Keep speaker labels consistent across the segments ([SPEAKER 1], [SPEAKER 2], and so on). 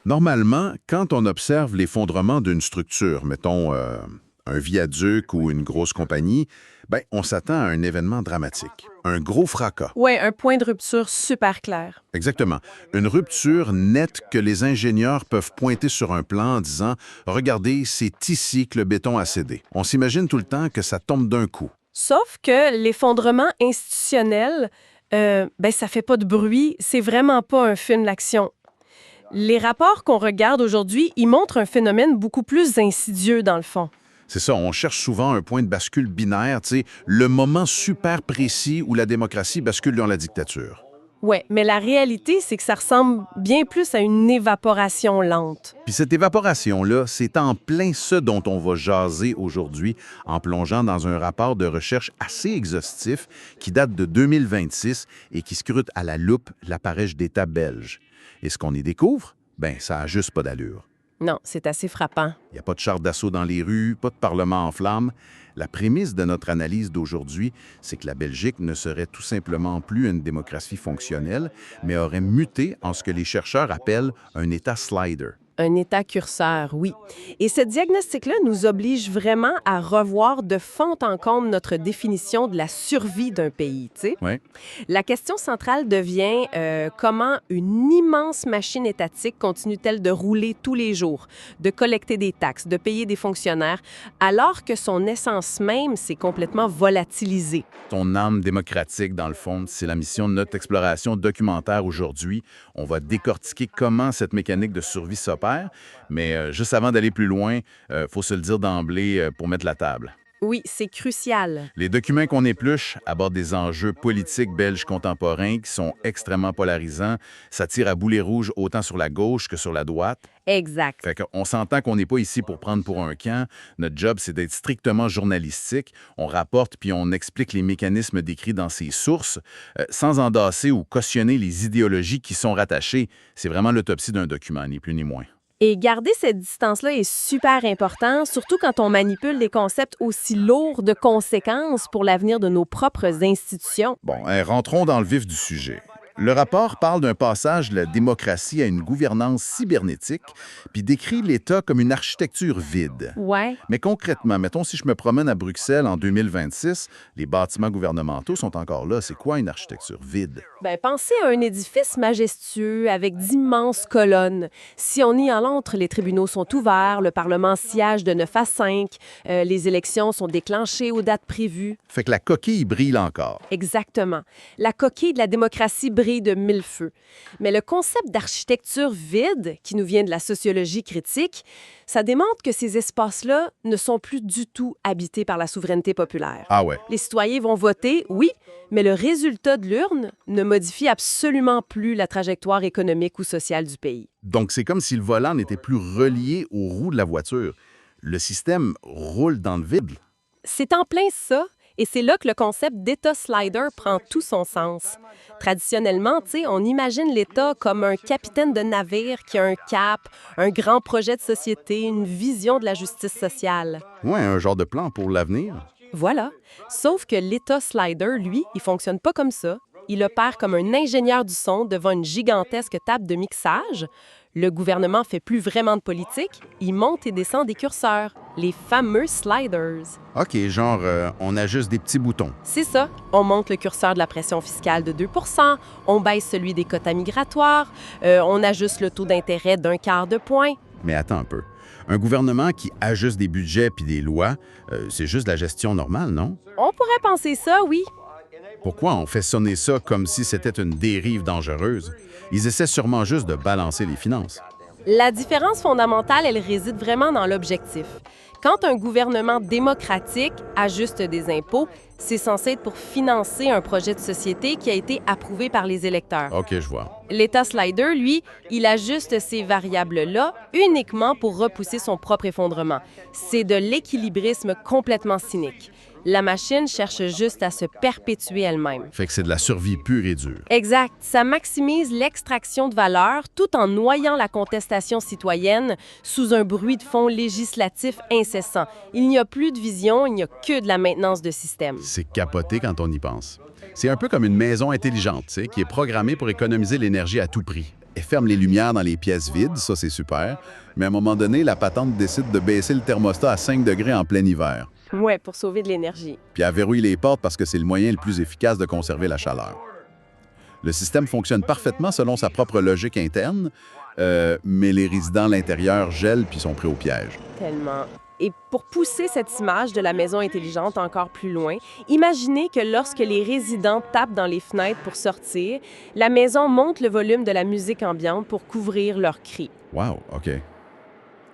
[SPEAKER 1] Normalement, quand on observe l'effondrement d'une structure, mettons un viaduc ou une grosse compagnie, ben, on s'attend à un événement dramatique, un gros fracas.
[SPEAKER 2] Ouais, un point de rupture super clair.
[SPEAKER 1] Exactement. Une rupture nette que les ingénieurs peuvent pointer sur un plan en disant « Regardez, c'est ici que le béton a cédé ». On s'imagine tout le temps que ça tombe d'un coup.
[SPEAKER 2] Sauf que l'effondrement institutionnel, ça fait pas de bruit, c'est vraiment pas un film d'action. Les rapports qu'on regarde aujourd'hui, ils montrent un phénomène beaucoup plus insidieux dans le fond.
[SPEAKER 1] C'est ça, on cherche souvent un point de bascule binaire, tu sais, le moment super précis où la démocratie bascule dans la dictature.
[SPEAKER 2] Ouais, mais la réalité, c'est que ça ressemble bien plus à une évaporation lente.
[SPEAKER 1] Puis cette évaporation-là, c'est en plein ce dont on va jaser aujourd'hui en plongeant dans un rapport de recherche assez exhaustif qui date de 2026 et qui scrute à la loupe l'appareil d'État belge. Et ce qu'on y découvre, ben ça a juste pas d'allure.
[SPEAKER 2] Non, c'est assez frappant.
[SPEAKER 1] Il n'y a pas de char d'assaut dans les rues, pas de parlement en flammes. La prémisse de notre analyse d'aujourd'hui, c'est que la Belgique ne serait tout simplement plus une démocratie fonctionnelle, mais aurait muté en ce que les chercheurs appellent un État slider.
[SPEAKER 2] Un état curseur, oui. Et ce diagnostic-là nous oblige vraiment à revoir de fond en comble notre définition de la survie d'un pays, tu sais.
[SPEAKER 1] Ouais.
[SPEAKER 2] La question centrale devient comment une immense machine étatique continue-t-elle de rouler tous les jours, de collecter des taxes, de payer des fonctionnaires, alors que son essence même s'est complètement volatilisée.
[SPEAKER 1] Ton âme démocratique, dans le fond, c'est la mission de notre exploration documentaire aujourd'hui. On va décortiquer comment cette mécanique de survie s'opère, mais juste avant d'aller plus loin, faut se le dire d'emblée pour mettre la table.
[SPEAKER 2] Oui, c'est crucial.
[SPEAKER 1] Les documents qu'on épluche abordent des enjeux politiques belges contemporains qui sont extrêmement polarisants. Ça tire à boulet rouge autant sur la gauche que sur la droite.
[SPEAKER 2] Exact.
[SPEAKER 1] Fait qu'on s'entend qu'on n'est pas ici pour prendre pour un camp. Notre job, c'est d'être strictement journalistique. On rapporte puis on explique les mécanismes décrits dans ces sources, sans endasser ou cautionner les idéologies qui sont rattachées. C'est vraiment l'autopsie d'un document, ni plus ni moins.
[SPEAKER 2] Et garder cette distance-là est super important, surtout quand on manipule des concepts aussi lourds de conséquences pour l'avenir de nos propres institutions.
[SPEAKER 1] Bon, rentrons dans le vif du sujet. Le rapport parle d'un passage de la démocratie à une gouvernance cybernétique, puis décrit l'État comme une architecture vide.
[SPEAKER 2] Ouais.
[SPEAKER 1] Mais concrètement, mettons si je me promène à Bruxelles en 2026, les bâtiments gouvernementaux sont encore là. C'est quoi une architecture vide?
[SPEAKER 2] Pensez à un édifice majestueux avec d'immenses colonnes. Si on y entre, les tribunaux sont ouverts, le Parlement siège de 9 à 5, les élections sont déclenchées aux dates prévues.
[SPEAKER 1] Fait que la coquille brille encore.
[SPEAKER 2] Exactement. La coquille de la démocratie brille de mille feux. Mais le concept d'architecture vide, qui nous vient de la sociologie critique, ça démontre que ces espaces-là ne sont plus du tout habités par la souveraineté populaire.
[SPEAKER 1] Ah ouais.
[SPEAKER 2] Les citoyens vont voter, oui, mais le résultat de l'urne ne modifie absolument plus la trajectoire économique ou sociale du pays.
[SPEAKER 1] Donc c'est comme si le volant n'était plus relié aux roues de la voiture. Le système roule dans le vide.
[SPEAKER 2] C'est en plein ça. Et c'est là que le concept d'État slider prend tout son sens. Traditionnellement, on imagine l'État comme un capitaine de navire qui a un cap, un grand projet de société, une vision de la justice sociale.
[SPEAKER 1] Ouais, un genre de plan pour l'avenir.
[SPEAKER 2] Voilà. Sauf que l'État slider, lui, il fonctionne pas comme ça. Il opère comme un ingénieur du son devant une gigantesque table de mixage. Le gouvernement fait plus vraiment de politique, il monte et descend des curseurs, les fameux sliders.
[SPEAKER 1] OK, genre, on ajuste des petits boutons.
[SPEAKER 2] C'est ça. On monte le curseur de la pression fiscale de 2 %, on baisse celui des quotas migratoires, on ajuste le taux d'intérêt d'1/4 de point.
[SPEAKER 1] Mais attends un peu. Un gouvernement qui ajuste des budgets puis des lois, c'est juste la gestion normale, non?
[SPEAKER 2] On pourrait penser ça, oui.
[SPEAKER 1] Pourquoi on fait sonner ça comme si c'était une dérive dangereuse? Ils essaient sûrement juste de balancer les finances.
[SPEAKER 2] La différence fondamentale, elle réside vraiment dans l'objectif. Quand un gouvernement démocratique ajuste des impôts, c'est censé être pour financer un projet de société qui a été approuvé par les électeurs.
[SPEAKER 1] OK, je vois.
[SPEAKER 2] L'État slider, lui, il ajuste ces variables-là uniquement pour repousser son propre effondrement. C'est de l'équilibrisme complètement cynique. La machine cherche juste à se perpétuer elle-même.
[SPEAKER 1] Fait que c'est de la survie pure et dure.
[SPEAKER 2] Exact. Ça maximise l'extraction de valeur tout en noyant la contestation citoyenne sous un bruit de fond législatif incessant. Il n'y a plus de vision, il n'y a que de la maintenance de système.
[SPEAKER 1] C'est capoté quand on y pense. C'est un peu comme une maison intelligente, tu sais, qui est programmée pour économiser l'énergie à tout prix. elle ferme les lumières dans les pièces vides, ça c'est super, mais à un moment donné, la patente décide de baisser le thermostat à 5 degrés en plein hiver.
[SPEAKER 2] Ouais, pour sauver de l'énergie.
[SPEAKER 1] Puis elle verrouille les portes parce que c'est le moyen le plus efficace de conserver la chaleur. Le système fonctionne parfaitement selon sa propre logique interne, mais les résidents à l'intérieur gèlent puis sont pris au piège.
[SPEAKER 2] Tellement. Et pour pousser cette image de la maison intelligente encore plus loin, imaginez que lorsque les résidents tapent dans les fenêtres pour sortir, la maison monte le volume de la musique ambiante pour couvrir leurs cris.
[SPEAKER 1] Wow, OK.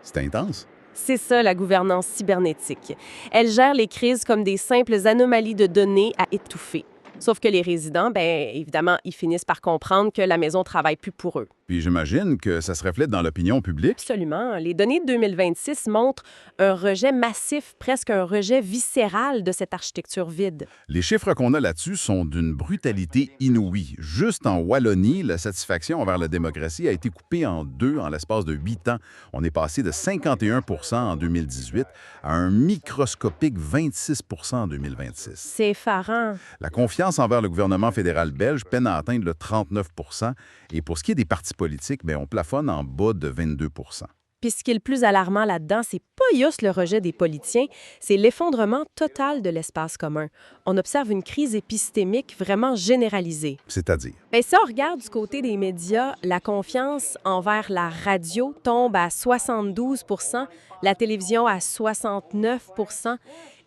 [SPEAKER 1] C'est intense.
[SPEAKER 2] C'est ça, la gouvernance cybernétique. Elle gère les crises comme des simples anomalies de données à étouffer. Sauf que les résidents, bien évidemment, ils finissent par comprendre que la maison travaille plus pour eux.
[SPEAKER 1] Puis j'imagine que ça se reflète dans l'opinion publique.
[SPEAKER 2] Absolument. Les données de 2026 montrent un rejet massif, presque un rejet viscéral de cette architecture vide.
[SPEAKER 1] Les chiffres qu'on a là-dessus sont d'une brutalité inouïe. Juste en Wallonie, la satisfaction envers la démocratie a été coupée en deux en l'espace de 8 ans. On est passé de 51 % en 2018 à un microscopique 26 % en 2026.
[SPEAKER 2] C'est effarant.
[SPEAKER 1] La confiance envers le gouvernement fédéral belge peine à atteindre le 39 % et pour ce qui est des partis politiques, bien, on plafonne en bas de 22 %.
[SPEAKER 2] Puis ce qui est le plus alarmant là-dedans, c'est pas juste le rejet des politiciens, c'est l'effondrement total de l'espace commun. On observe une crise épistémique vraiment généralisée.
[SPEAKER 1] C'est-à-dire?
[SPEAKER 2] Bien, si on regarde du côté des médias, la confiance envers la radio tombe à 72 %, la télévision à 69 %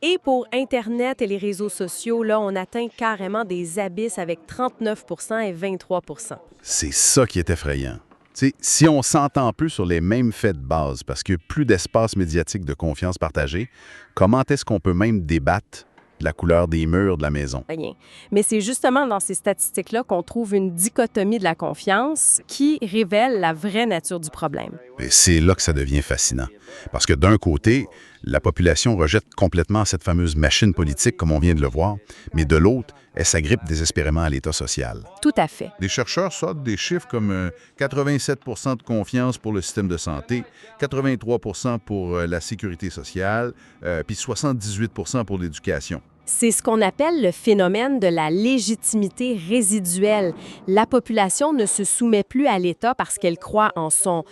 [SPEAKER 2] et pour Internet et les réseaux sociaux, là, on atteint carrément des abysses avec 39 % et 23 %.
[SPEAKER 1] C'est ça qui est effrayant. T'sais, si on s'entend plus sur les mêmes faits de base, parce qu'il n'y a plus d'espace médiatique de confiance partagée, comment est-ce qu'on peut même débattre de la couleur des murs de la maison?
[SPEAKER 2] Rien. Mais c'est justement dans ces statistiques-là qu'on trouve une dichotomie de la confiance qui révèle la vraie nature du problème.
[SPEAKER 1] Et c'est là que ça devient fascinant. Parce que d'un côté, la population rejette complètement cette fameuse machine politique, comme on vient de le voir, mais de l'autre, elle s'agrippe désespérément à l'État social.
[SPEAKER 2] Tout à fait.
[SPEAKER 1] Les chercheurs sortent des chiffres comme 87 % de confiance pour le système de santé, 83 % pour la sécurité sociale, puis 78 % pour l'éducation.
[SPEAKER 2] C'est ce qu'on appelle le phénomène de la légitimité résiduelle. La population ne se soumet plus à l'État parce qu'elle croit en son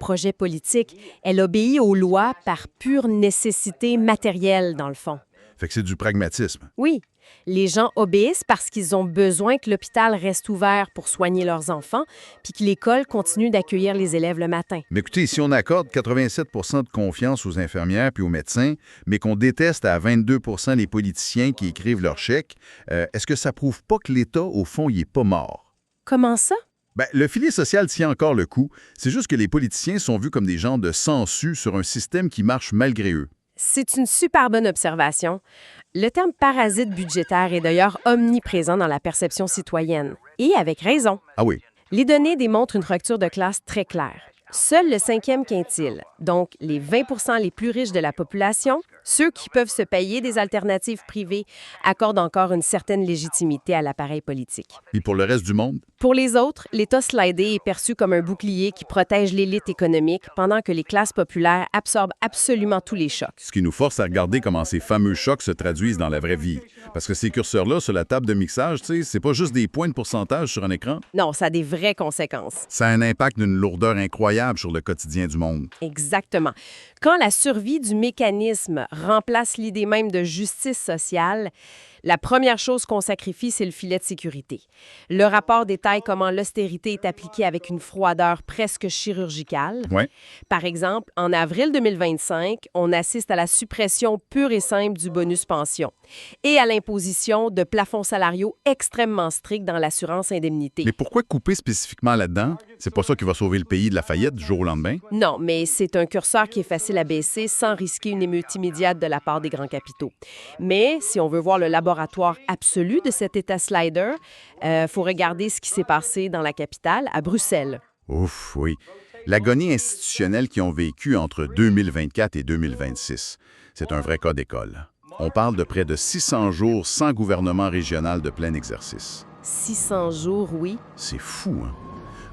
[SPEAKER 2] projet politique. Elle obéit aux lois par pure nécessité matérielle, dans le fond.
[SPEAKER 1] Fait que c'est du pragmatisme.
[SPEAKER 2] Oui, les gens obéissent parce qu'ils ont besoin que l'hôpital reste ouvert pour soigner leurs enfants, puis que l'école continue d'accueillir les élèves le matin.
[SPEAKER 1] Mais écoutez, si on accorde 87 % de confiance aux infirmières puis aux médecins, mais qu'on déteste à 22 % les politiciens qui écrivent leurs chèques, est-ce que ça prouve pas que l'État, au fond, il est pas mort?
[SPEAKER 2] Comment ça?
[SPEAKER 1] Bien, le filet social tient encore le coup. C'est juste que les politiciens sont vus comme des gens de sangsues sur un système qui marche malgré eux.
[SPEAKER 2] C'est une super bonne observation. Le terme parasite budgétaire est d'ailleurs omniprésent dans la perception citoyenne. Et avec raison.
[SPEAKER 1] Ah oui.
[SPEAKER 2] Les données démontrent une fracture de classe très claire. Seul le 5e quintile, donc les 20 % les plus riches de la population, ceux qui peuvent se payer des alternatives privées, accordent encore une certaine légitimité à l'appareil politique.
[SPEAKER 1] Puis pour le reste du monde?
[SPEAKER 2] Pour les autres, l'État slidé est perçu comme un bouclier qui protège l'élite économique pendant que les classes populaires absorbent absolument tous les chocs.
[SPEAKER 1] Ce qui nous force à regarder comment ces fameux chocs se traduisent dans la vraie vie. Parce que ces curseurs-là, sur la table de mixage, c'est pas juste des points de pourcentage sur un écran.
[SPEAKER 2] Non, ça a des vraies conséquences.
[SPEAKER 1] Ça a un impact d'une lourdeur incroyable sur le quotidien du monde.
[SPEAKER 2] Exactement. Quand la survie du mécanisme remplace l'idée même de justice sociale, la première chose qu'on sacrifie, c'est le filet de sécurité. Le rapport détaille comment l'austérité est appliquée avec une froideur presque chirurgicale.
[SPEAKER 1] Ouais.
[SPEAKER 2] Par exemple, en avril 2025, on assiste à la suppression pure et simple du bonus pension et à l'imposition de plafonds salariaux extrêmement stricts dans l'assurance indemnité.
[SPEAKER 1] Mais pourquoi couper spécifiquement là-dedans? C'est pas ça qui va sauver le pays de la faillite du jour au lendemain?
[SPEAKER 2] Non, mais c'est un curseur qui est facile à baisser sans risquer une émeute immédiate de la part des grands capitaux. Mais si on veut voir le laboratoire absolu de cet État slider, faut regarder ce qui s'est passé dans la capitale, à Bruxelles.
[SPEAKER 1] Ouf, oui. L'agonie institutionnelle qu'ils ont vécue entre 2024 et 2026, c'est un vrai cas d'école. On parle de près de 600 jours sans gouvernement régional de plein exercice.
[SPEAKER 2] 600 jours, oui.
[SPEAKER 1] C'est fou, hein?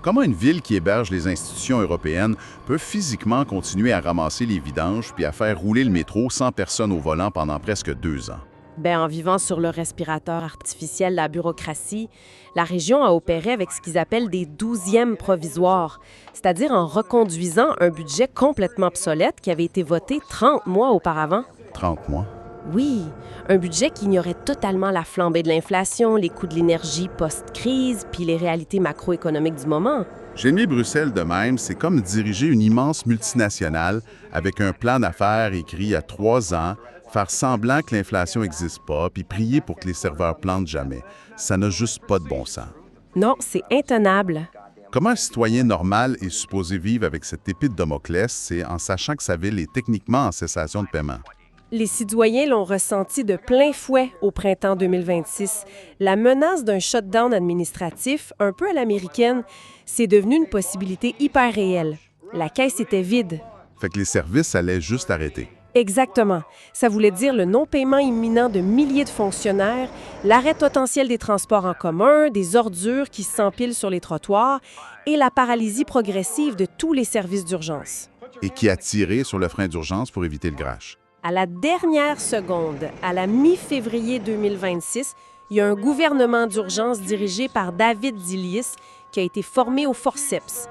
[SPEAKER 1] Comment une ville qui héberge les institutions européennes peut physiquement continuer à ramasser les vidanges puis à faire rouler le métro sans personne au volant pendant presque 2 ans?
[SPEAKER 2] En vivant sur le respirateur artificiel de la bureaucratie, la région a opéré avec ce qu'ils appellent des 12e provisoires, c'est-à-dire en reconduisant un budget complètement obsolète qui avait été voté 30 mois auparavant.
[SPEAKER 1] 30 mois.
[SPEAKER 2] Oui, un budget qui ignorait totalement la flambée de l'inflation, les coûts de l'énergie post-crise, puis les réalités macroéconomiques du moment.
[SPEAKER 1] J'ai mis Bruxelles de même, c'est comme diriger une immense multinationale avec un plan d'affaires écrit à 3 ans, faire semblant que l'inflation n'existe pas, puis prier pour que les serveurs plantent jamais. Ça n'a juste pas de bon sens.
[SPEAKER 2] Non, c'est intenable.
[SPEAKER 1] Comment un citoyen normal est supposé vivre avec cette épée de Damoclès, c'est en sachant que sa ville est techniquement en cessation de paiement.
[SPEAKER 2] Les citoyens l'ont ressenti de plein fouet au printemps 2026. La menace d'un shutdown administratif, un peu à l'américaine, c'est devenu une possibilité hyper réelle. La caisse était vide.
[SPEAKER 1] Fait que les services allaient juste arrêter.
[SPEAKER 2] Exactement. Ça voulait dire le non-paiement imminent de milliers de fonctionnaires, l'arrêt potentiel des transports en commun, des ordures qui s'empilent sur les trottoirs et la paralysie progressive de tous les services d'urgence.
[SPEAKER 1] Et qui a tiré sur le frein d'urgence pour éviter le crash.
[SPEAKER 2] À la dernière seconde, à la mi-février 2026, il y a un gouvernement d'urgence dirigé par David Ziliis qui a été formé au forceps.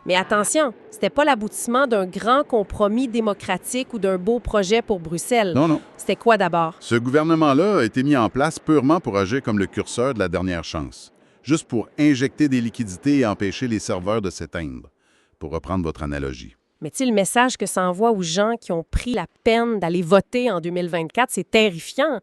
[SPEAKER 2] Mais attention, c'était pas l'aboutissement d'un grand compromis démocratique ou d'un beau projet pour Bruxelles.
[SPEAKER 1] Non.
[SPEAKER 2] C'était quoi d'abord?
[SPEAKER 1] Ce gouvernement-là a été mis en place purement pour agir comme le curseur de la dernière chance. Juste pour injecter des liquidités et empêcher les serveurs de s'éteindre, pour reprendre votre analogie.
[SPEAKER 2] Mais tu sais, le message que ça envoie aux gens qui ont pris la peine d'aller voter en 2024, c'est terrifiant.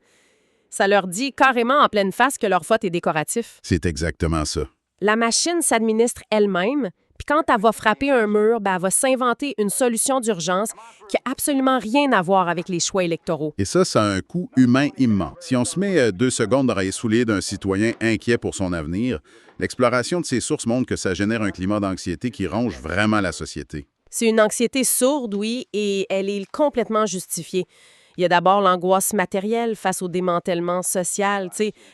[SPEAKER 2] Ça leur dit carrément en pleine face que leur vote est décoratif.
[SPEAKER 1] C'est exactement ça.
[SPEAKER 2] La machine s'administre elle-même, puis quand elle va frapper un mur, elle va s'inventer une solution d'urgence qui n'a absolument rien à voir avec les choix électoraux.
[SPEAKER 1] Et ça a un coût humain immense. Si on se met 2 secondes dans les souliers d'un citoyen inquiet pour son avenir, l'exploration de ces sources montre que ça génère un climat d'anxiété qui ronge vraiment la société.
[SPEAKER 2] C'est une anxiété sourde, oui, et elle est complètement justifiée. Il y a d'abord l'angoisse matérielle face au démantèlement social,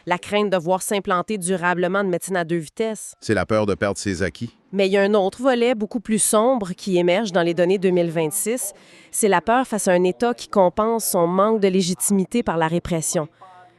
[SPEAKER 2] la crainte de voir s'implanter durablement de médecine à 2 vitesses.
[SPEAKER 1] C'est la peur de perdre ses acquis.
[SPEAKER 2] Mais il y a un autre volet beaucoup plus sombre qui émerge dans les données 2026. C'est la peur face à un État qui compense son manque de légitimité par la répression.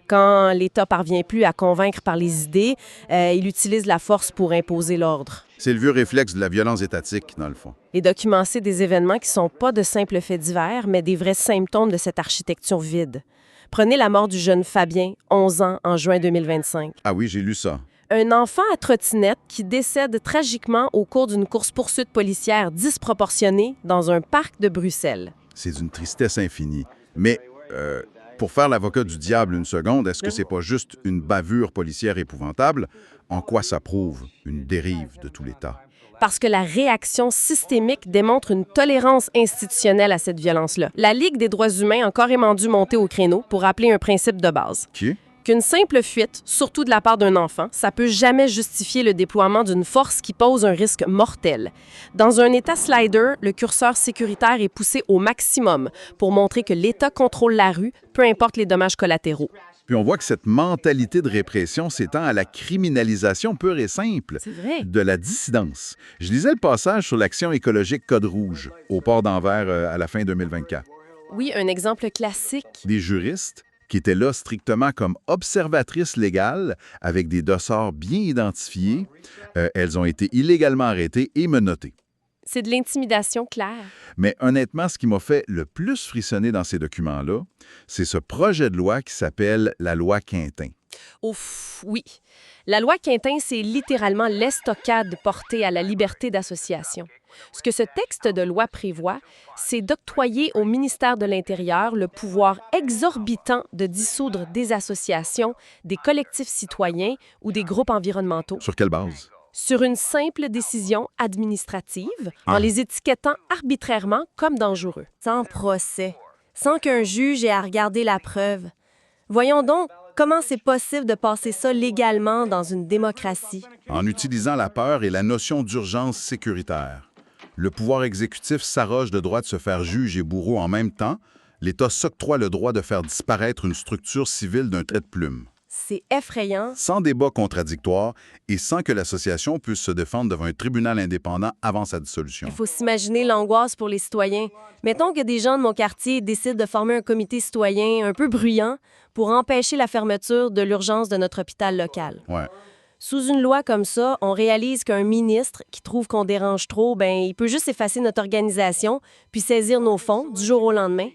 [SPEAKER 2] Quand l'État parvient plus à convaincre par les idées, il utilise la force pour imposer l'ordre.
[SPEAKER 1] C'est le vieux réflexe de la violence étatique, dans le fond.
[SPEAKER 2] Et documenter des événements qui ne sont pas de simples faits divers, mais des vrais symptômes de cette architecture vide. Prenez la mort du jeune Fabien, 11 ans, en juin 2025.
[SPEAKER 1] Ah oui, j'ai lu ça.
[SPEAKER 2] Un enfant à trottinette qui décède tragiquement au cours d'une course-poursuite policière disproportionnée dans un parc de Bruxelles.
[SPEAKER 1] C'est d'une tristesse infinie. Mais, pour faire l'avocat du diable une seconde, est-ce que c'est pas juste une bavure policière épouvantable? En quoi ça prouve une dérive de tout l'État?
[SPEAKER 2] Parce que la réaction systémique démontre une tolérance institutionnelle à cette violence-là. La Ligue des droits humains a carrément dû monter au créneau pour rappeler un principe de base.
[SPEAKER 1] Qui?
[SPEAKER 2] Qu'une simple fuite, surtout de la part d'un enfant, ça peut jamais justifier le déploiement d'une force qui pose un risque mortel. Dans un État slider, le curseur sécuritaire est poussé au maximum pour montrer que l'État contrôle la rue, peu importe les dommages collatéraux.
[SPEAKER 1] Puis on voit que cette mentalité de répression s'étend à la criminalisation pure et simple
[SPEAKER 2] C'est vrai.
[SPEAKER 1] de la dissidence. Je lisais le passage sur l'action écologique Code Rouge au port d'Anvers à la fin 2024.
[SPEAKER 2] Oui, un exemple classique.
[SPEAKER 1] Des juristes qui étaient là strictement comme observatrices légales avec des dossards bien identifiés, elles ont été illégalement arrêtées et menottées.
[SPEAKER 2] C'est de l'intimidation claire.
[SPEAKER 1] Mais honnêtement, ce qui m'a fait le plus frissonner dans ces documents-là, c'est ce projet de loi qui s'appelle la loi Quintin.
[SPEAKER 2] Ouf, oui. La loi Quintin, c'est littéralement l'estocade portée à la liberté d'association. Ce que ce texte de loi prévoit, c'est d'octroyer au ministère de l'Intérieur le pouvoir exorbitant de dissoudre des associations, des collectifs citoyens ou des groupes environnementaux.
[SPEAKER 1] Sur quelle base?
[SPEAKER 2] Sur une simple décision administrative, en les étiquetant arbitrairement comme dangereux.
[SPEAKER 3] Sans procès, sans qu'un juge ait à regarder la preuve. Voyons donc comment c'est possible de passer ça légalement dans une démocratie.
[SPEAKER 1] En utilisant la peur et la notion d'urgence sécuritaire. Le pouvoir exécutif s'arroge le droit de se faire juge et bourreau en même temps. L'État s'octroie le droit de faire disparaître une structure civile d'un trait de plume.
[SPEAKER 3] C'est effrayant.
[SPEAKER 1] Sans débat contradictoire et sans que l'association puisse se défendre devant un tribunal indépendant avant sa dissolution.
[SPEAKER 3] Il faut s'imaginer l'angoisse pour les citoyens. Mettons que des gens de mon quartier décident de former un comité citoyen un peu bruyant pour empêcher la fermeture de l'urgence de notre hôpital local.
[SPEAKER 1] Ouais.
[SPEAKER 3] Sous une loi comme ça, on réalise qu'un ministre qui trouve qu'on dérange trop, il peut juste effacer notre organisation puis saisir nos fonds du jour au lendemain.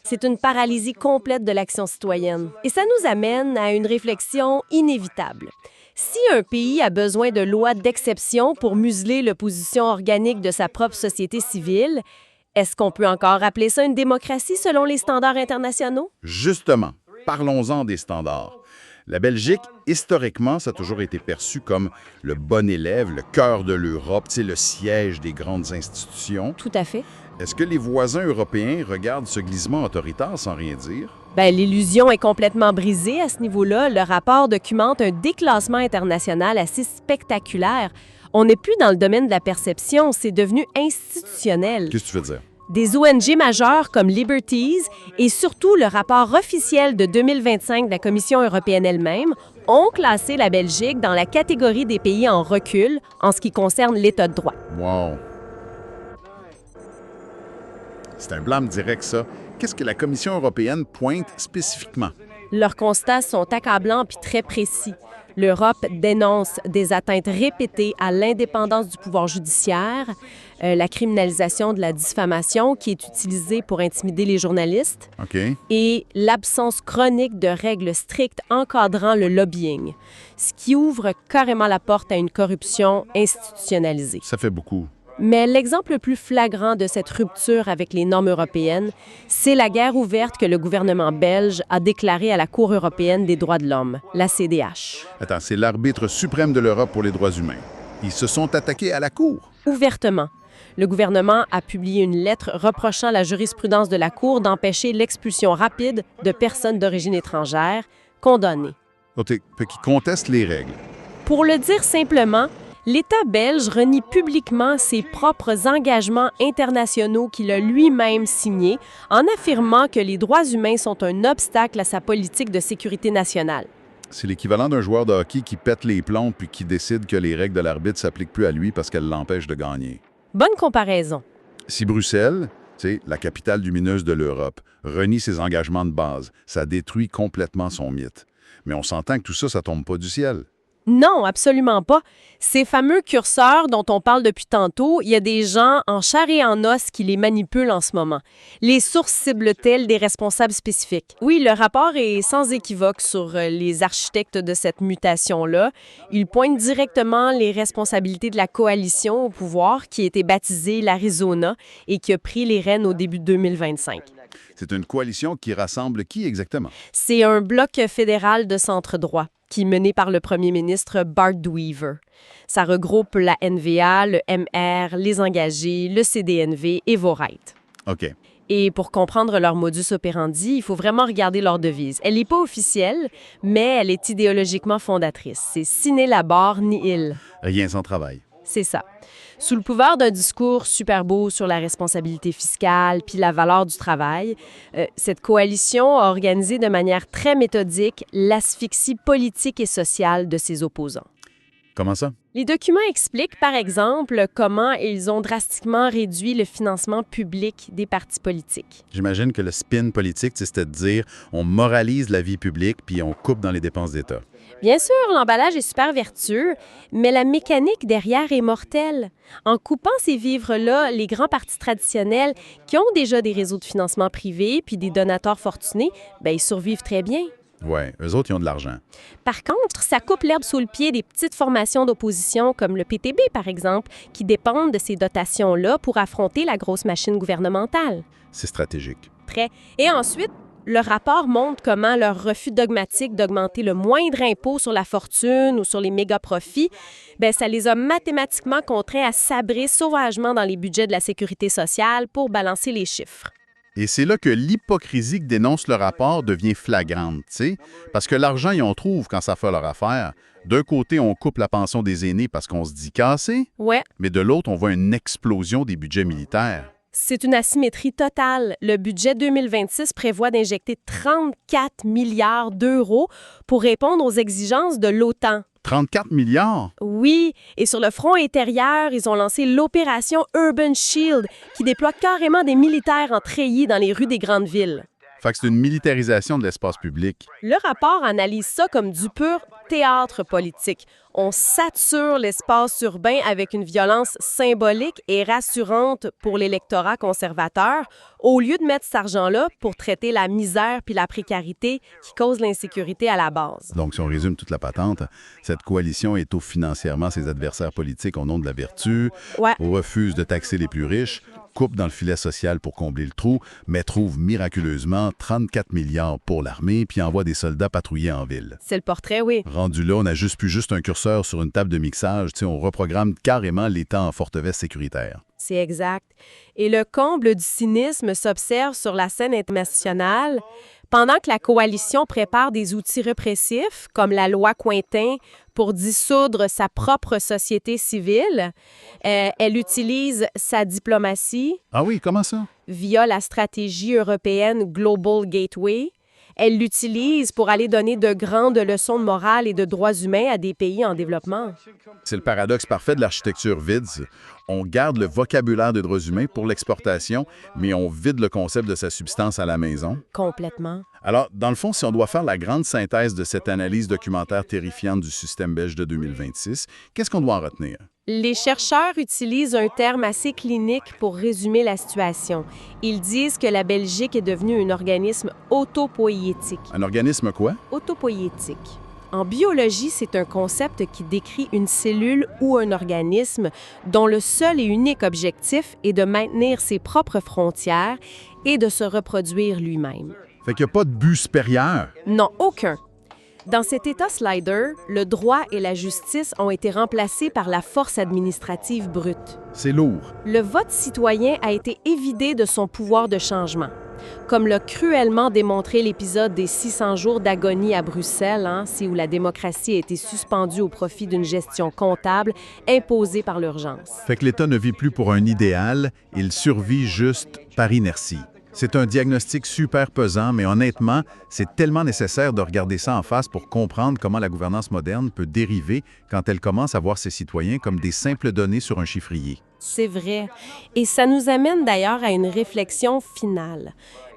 [SPEAKER 3] C'est une paralysie complète de l'action citoyenne. Et ça nous amène à une réflexion inévitable. Si un pays a besoin de lois d'exception pour museler l'opposition organique de sa propre société civile, est-ce qu'on peut encore appeler ça une démocratie selon les standards internationaux?
[SPEAKER 1] Justement, parlons-en des standards. La Belgique, historiquement, ça a toujours été perçu comme le bon élève, le cœur de l'Europe, le siège des grandes institutions.
[SPEAKER 3] Tout à fait.
[SPEAKER 1] Est-ce que les voisins européens regardent ce glissement autoritaire sans rien dire?
[SPEAKER 3] L'illusion est complètement brisée à ce niveau-là. Le rapport documente un déclassement international assez spectaculaire. On n'est plus dans le domaine de la perception, c'est devenu institutionnel.
[SPEAKER 1] Qu'est-ce que tu veux dire?
[SPEAKER 3] Des ONG majeures comme Liberties et surtout le rapport officiel de 2025 de la Commission européenne elle-même ont classé la Belgique dans la catégorie des pays en recul en ce qui concerne l'état de droit.
[SPEAKER 1] Wow! C'est un blâme direct, ça. Qu'est-ce que la Commission européenne pointe spécifiquement?
[SPEAKER 3] Leurs constats sont accablants puis très précis. L'Europe dénonce des atteintes répétées à l'indépendance du pouvoir judiciaire, la criminalisation de la diffamation qui est utilisée pour intimider les journalistes
[SPEAKER 1] OK.
[SPEAKER 3] et l'absence chronique de règles strictes encadrant le lobbying, ce qui ouvre carrément la porte à une corruption institutionnalisée.
[SPEAKER 1] Ça fait beaucoup.
[SPEAKER 3] Mais l'exemple le plus flagrant de cette rupture avec les normes européennes, c'est la guerre ouverte que le gouvernement belge a déclarée à la Cour européenne des droits de l'homme, la CDH.
[SPEAKER 1] Attends, c'est l'arbitre suprême de l'Europe pour les droits humains. Ils se sont attaqués à la Cour.
[SPEAKER 3] Ouvertement, le gouvernement a publié une lettre reprochant la jurisprudence de la Cour d'empêcher l'expulsion rapide de personnes d'origine étrangère condamnées.
[SPEAKER 1] OK, qui contestent les règles.
[SPEAKER 3] Pour le dire simplement, l'État belge renie publiquement ses propres engagements internationaux qu'il a lui-même signés en affirmant que les droits humains sont un obstacle à sa politique de sécurité nationale.
[SPEAKER 1] C'est l'équivalent d'un joueur de hockey qui pète les plombs puis qui décide que les règles de l'arbitre ne s'appliquent plus à lui parce qu'elles l'empêchent de gagner.
[SPEAKER 3] Bonne comparaison.
[SPEAKER 1] Si Bruxelles, la capitale lumineuse de l'Europe, renie ses engagements de base, ça détruit complètement son mythe. Mais on s'entend que tout ça, ça tombe pas du ciel.
[SPEAKER 3] Non, absolument pas. Ces fameux curseurs dont on parle depuis tantôt, il y a des gens en chair et en os qui les manipulent en ce moment. Les sources ciblent-elles des responsables spécifiques? Oui, le rapport est sans équivoque sur les architectes de cette mutation-là. Il pointe directement les responsabilités de la coalition au pouvoir qui a été baptisée l'Arizona et qui a pris les rênes au début de 2025.
[SPEAKER 1] C'est une coalition qui rassemble qui exactement?
[SPEAKER 3] C'est un bloc fédéral de centre-droit qui est mené par le premier ministre Bart Weaver. Ça regroupe la NVA, le MR, les engagés, le CDNV et Voreit.
[SPEAKER 1] OK.
[SPEAKER 3] Et pour comprendre leur modus operandi, il faut vraiment regarder leur devise. Elle n'est pas officielle, mais elle est idéologiquement fondatrice. C'est sine labor nihil.
[SPEAKER 1] Rien sans travail.
[SPEAKER 3] C'est ça. Sous le pouvoir d'un discours super beau sur la responsabilité fiscale puis la valeur du travail, cette coalition a organisé de manière très méthodique l'asphyxie politique et sociale de ses opposants.
[SPEAKER 1] Comment ça?
[SPEAKER 3] Les documents expliquent, par exemple, comment ils ont drastiquement réduit le financement public des partis politiques.
[SPEAKER 1] J'imagine que le spin politique, c'était de dire on moralise la vie publique puis on coupe dans les dépenses d'État.
[SPEAKER 3] Bien sûr, l'emballage est super vertueux, mais la mécanique derrière est mortelle. En coupant ces vivres-là, les grands partis traditionnels qui ont déjà des réseaux de financement privés puis des donateurs fortunés, ils survivent très bien.
[SPEAKER 1] Ouais, eux autres, ils ont de l'argent.
[SPEAKER 3] Par contre, ça coupe l'herbe sous le pied des petites formations d'opposition comme le PTB, par exemple, qui dépendent de ces dotations-là pour affronter la grosse machine gouvernementale.
[SPEAKER 1] C'est stratégique.
[SPEAKER 3] Très. Et ensuite, le rapport montre comment leur refus dogmatique d'augmenter le moindre impôt sur la fortune ou sur les méga-profits, ça les a mathématiquement contraints à sabrer sauvagement dans les budgets de la sécurité sociale pour balancer les chiffres.
[SPEAKER 1] Et c'est là que l'hypocrisie que dénonce le rapport devient flagrante, parce que l'argent, ils en trouvent quand ça fait leur affaire. D'un côté, on coupe la pension des aînés parce qu'on se dit cassé,
[SPEAKER 3] Ouais.
[SPEAKER 1] mais de l'autre, on voit une explosion des budgets militaires.
[SPEAKER 2] C'est une asymétrie totale. Le budget 2026 prévoit d'injecter 34 milliards d'euros pour répondre aux exigences de l'OTAN.
[SPEAKER 1] 34 milliards?
[SPEAKER 2] Oui, et sur le front intérieur, ils ont lancé l'opération Urban Shield, qui déploie carrément des militaires en treillis dans les rues des grandes villes.
[SPEAKER 1] Fait que c'est une militarisation de l'espace public.
[SPEAKER 2] Le rapport analyse ça comme du pur théâtre politique. On sature l'espace urbain avec une violence symbolique et rassurante pour l'électorat conservateur, au lieu de mettre cet argent-là pour traiter la misère puis la précarité qui cause l'insécurité à la base.
[SPEAKER 1] Donc, si on résume toute la patente, cette coalition étouffe financièrement ses adversaires politiques au nom de la vertu,
[SPEAKER 2] Ouais.
[SPEAKER 1] refuse de taxer les plus riches, coupe dans le filet social pour combler le trou, mais trouve miraculeusement 34 milliards pour l'armée puis envoie des soldats patrouiller en ville.
[SPEAKER 2] C'est le portrait, oui.
[SPEAKER 1] Rendu là, on n'ajuste plus juste un curseur sur une table de mixage, on reprogramme carrément l'État en forte veste sécuritaire.
[SPEAKER 2] C'est exact. Et le comble du cynisme s'observe sur la scène internationale. Pendant que la coalition prépare des outils répressifs, comme la loi Cointin, pour dissoudre sa propre société civile, elle utilise sa diplomatie
[SPEAKER 1] Ah oui, comment ça?
[SPEAKER 2] via la stratégie européenne Global Gateway. Elle l'utilise pour aller donner de grandes leçons de morale et de droits humains à des pays en développement.
[SPEAKER 1] C'est le paradoxe parfait de l'architecture vide. On garde le vocabulaire des droits humains pour l'exportation, mais on vide le concept de sa substance à la maison.
[SPEAKER 2] Complètement.
[SPEAKER 1] Alors, dans le fond, si on doit faire la grande synthèse de cette analyse documentaire terrifiante du système belge de 2026, qu'est-ce qu'on doit en retenir?
[SPEAKER 2] Les chercheurs utilisent un terme assez clinique pour résumer la situation. Ils disent que la Belgique est devenue un organisme autopoïétique.
[SPEAKER 1] Un organisme quoi?
[SPEAKER 2] Autopoïétique. En biologie, c'est un concept qui décrit une cellule ou un organisme dont le seul et unique objectif est de maintenir ses propres frontières et de se reproduire lui-même.
[SPEAKER 1] Fait qu'il n'y a pas de but supérieur.
[SPEAKER 2] Non, aucun. Dans cet État slider, le droit et la justice ont été remplacés par la force administrative brute.
[SPEAKER 1] C'est lourd.
[SPEAKER 2] Le vote citoyen a été évidé de son pouvoir de changement. Comme l'a cruellement démontré l'épisode des 600 jours d'agonie à Bruxelles, où la démocratie a été suspendue au profit d'une gestion comptable imposée par l'urgence.
[SPEAKER 1] Fait que l'État ne vit plus pour un idéal, il survit juste par inertie. C'est un diagnostic super pesant, mais honnêtement, c'est tellement nécessaire de regarder ça en face pour comprendre comment la gouvernance moderne peut dériver quand elle commence à voir ses citoyens comme des simples données sur un chiffrier.
[SPEAKER 2] C'est vrai. Et ça nous amène d'ailleurs à une réflexion finale.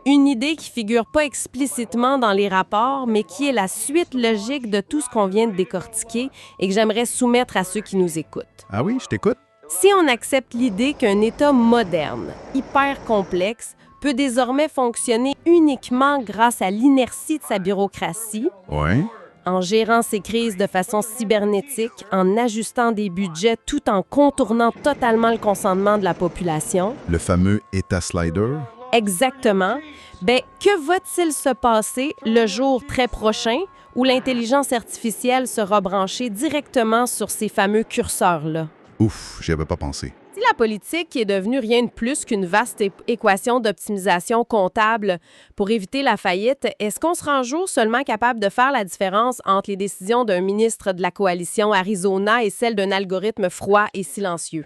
[SPEAKER 2] Une idée qui figure pas explicitement dans les rapports, mais qui est la suite logique de tout ce qu'on vient de décortiquer et que j'aimerais soumettre à ceux qui nous écoutent.
[SPEAKER 1] Ah oui, je t'écoute.
[SPEAKER 2] Si on accepte l'idée qu'un État moderne, hyper complexe, peut désormais fonctionner uniquement grâce à l'inertie de sa bureaucratie,
[SPEAKER 1] Oui.
[SPEAKER 2] en gérant ses crises de façon cybernétique, en ajustant des budgets tout en contournant totalement le consentement de la population.
[SPEAKER 1] Le fameux État slider.
[SPEAKER 2] Exactement. Ben, que va-t-il se passer le jour très prochain où l'intelligence artificielle sera branchée directement sur ces fameux curseurs-là?
[SPEAKER 1] Ouf, j'y avais pas pensé.
[SPEAKER 2] Si la politique est devenue rien de plus qu'une vaste équation d'optimisation comptable pour éviter la faillite, est-ce qu'on sera un jour seulement capable de faire la différence entre les décisions d'un ministre de la coalition Arizona et celles d'un algorithme froid et silencieux?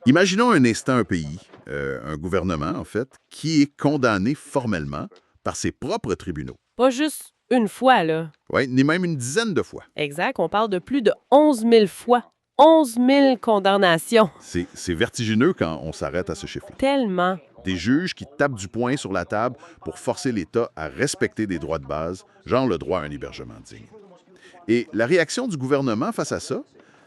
[SPEAKER 1] Imaginons un instant un pays, un gouvernement en fait, qui est condamné formellement par ses propres tribunaux.
[SPEAKER 2] Pas juste une fois, là.
[SPEAKER 1] Oui, ni même une dizaine de fois.
[SPEAKER 2] Exact, on parle de plus de 11 000 fois. 11 000 condamnations.
[SPEAKER 1] C'est vertigineux quand on s'arrête à ce chiffre-là.
[SPEAKER 2] Tellement.
[SPEAKER 1] Des juges qui tapent du poing sur la table pour forcer l'État à respecter des droits de base, genre le droit à un hébergement digne. Et la réaction du gouvernement face à ça,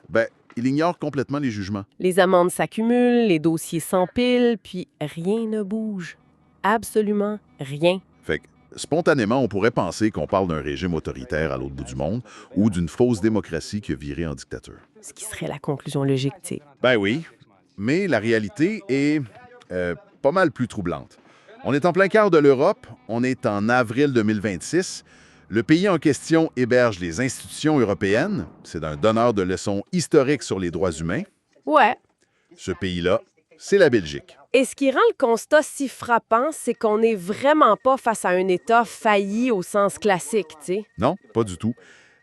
[SPEAKER 1] ben, il ignore complètement les jugements.
[SPEAKER 2] Les amendes s'accumulent, les dossiers s'empilent, puis rien ne bouge. Absolument rien.
[SPEAKER 1] Fait que, spontanément, on pourrait penser qu'on parle d'un régime autoritaire à l'autre bout du monde ou d'une fausse démocratie qui a viré en dictature.
[SPEAKER 2] Ce qui serait la conclusion logique, tu sais.
[SPEAKER 1] Ben oui, mais la réalité est pas mal plus troublante. On est en plein cœur de l'Europe, on est en avril 2026. Le pays en question héberge les institutions européennes. C'est un donneur de leçons historiques sur les droits humains.
[SPEAKER 2] Ouais.
[SPEAKER 1] Ce pays-là, c'est la Belgique.
[SPEAKER 2] Et ce qui rend le constat si frappant, c'est qu'on n'est vraiment pas face à un État failli au sens classique, tu sais.
[SPEAKER 1] Non, pas du tout.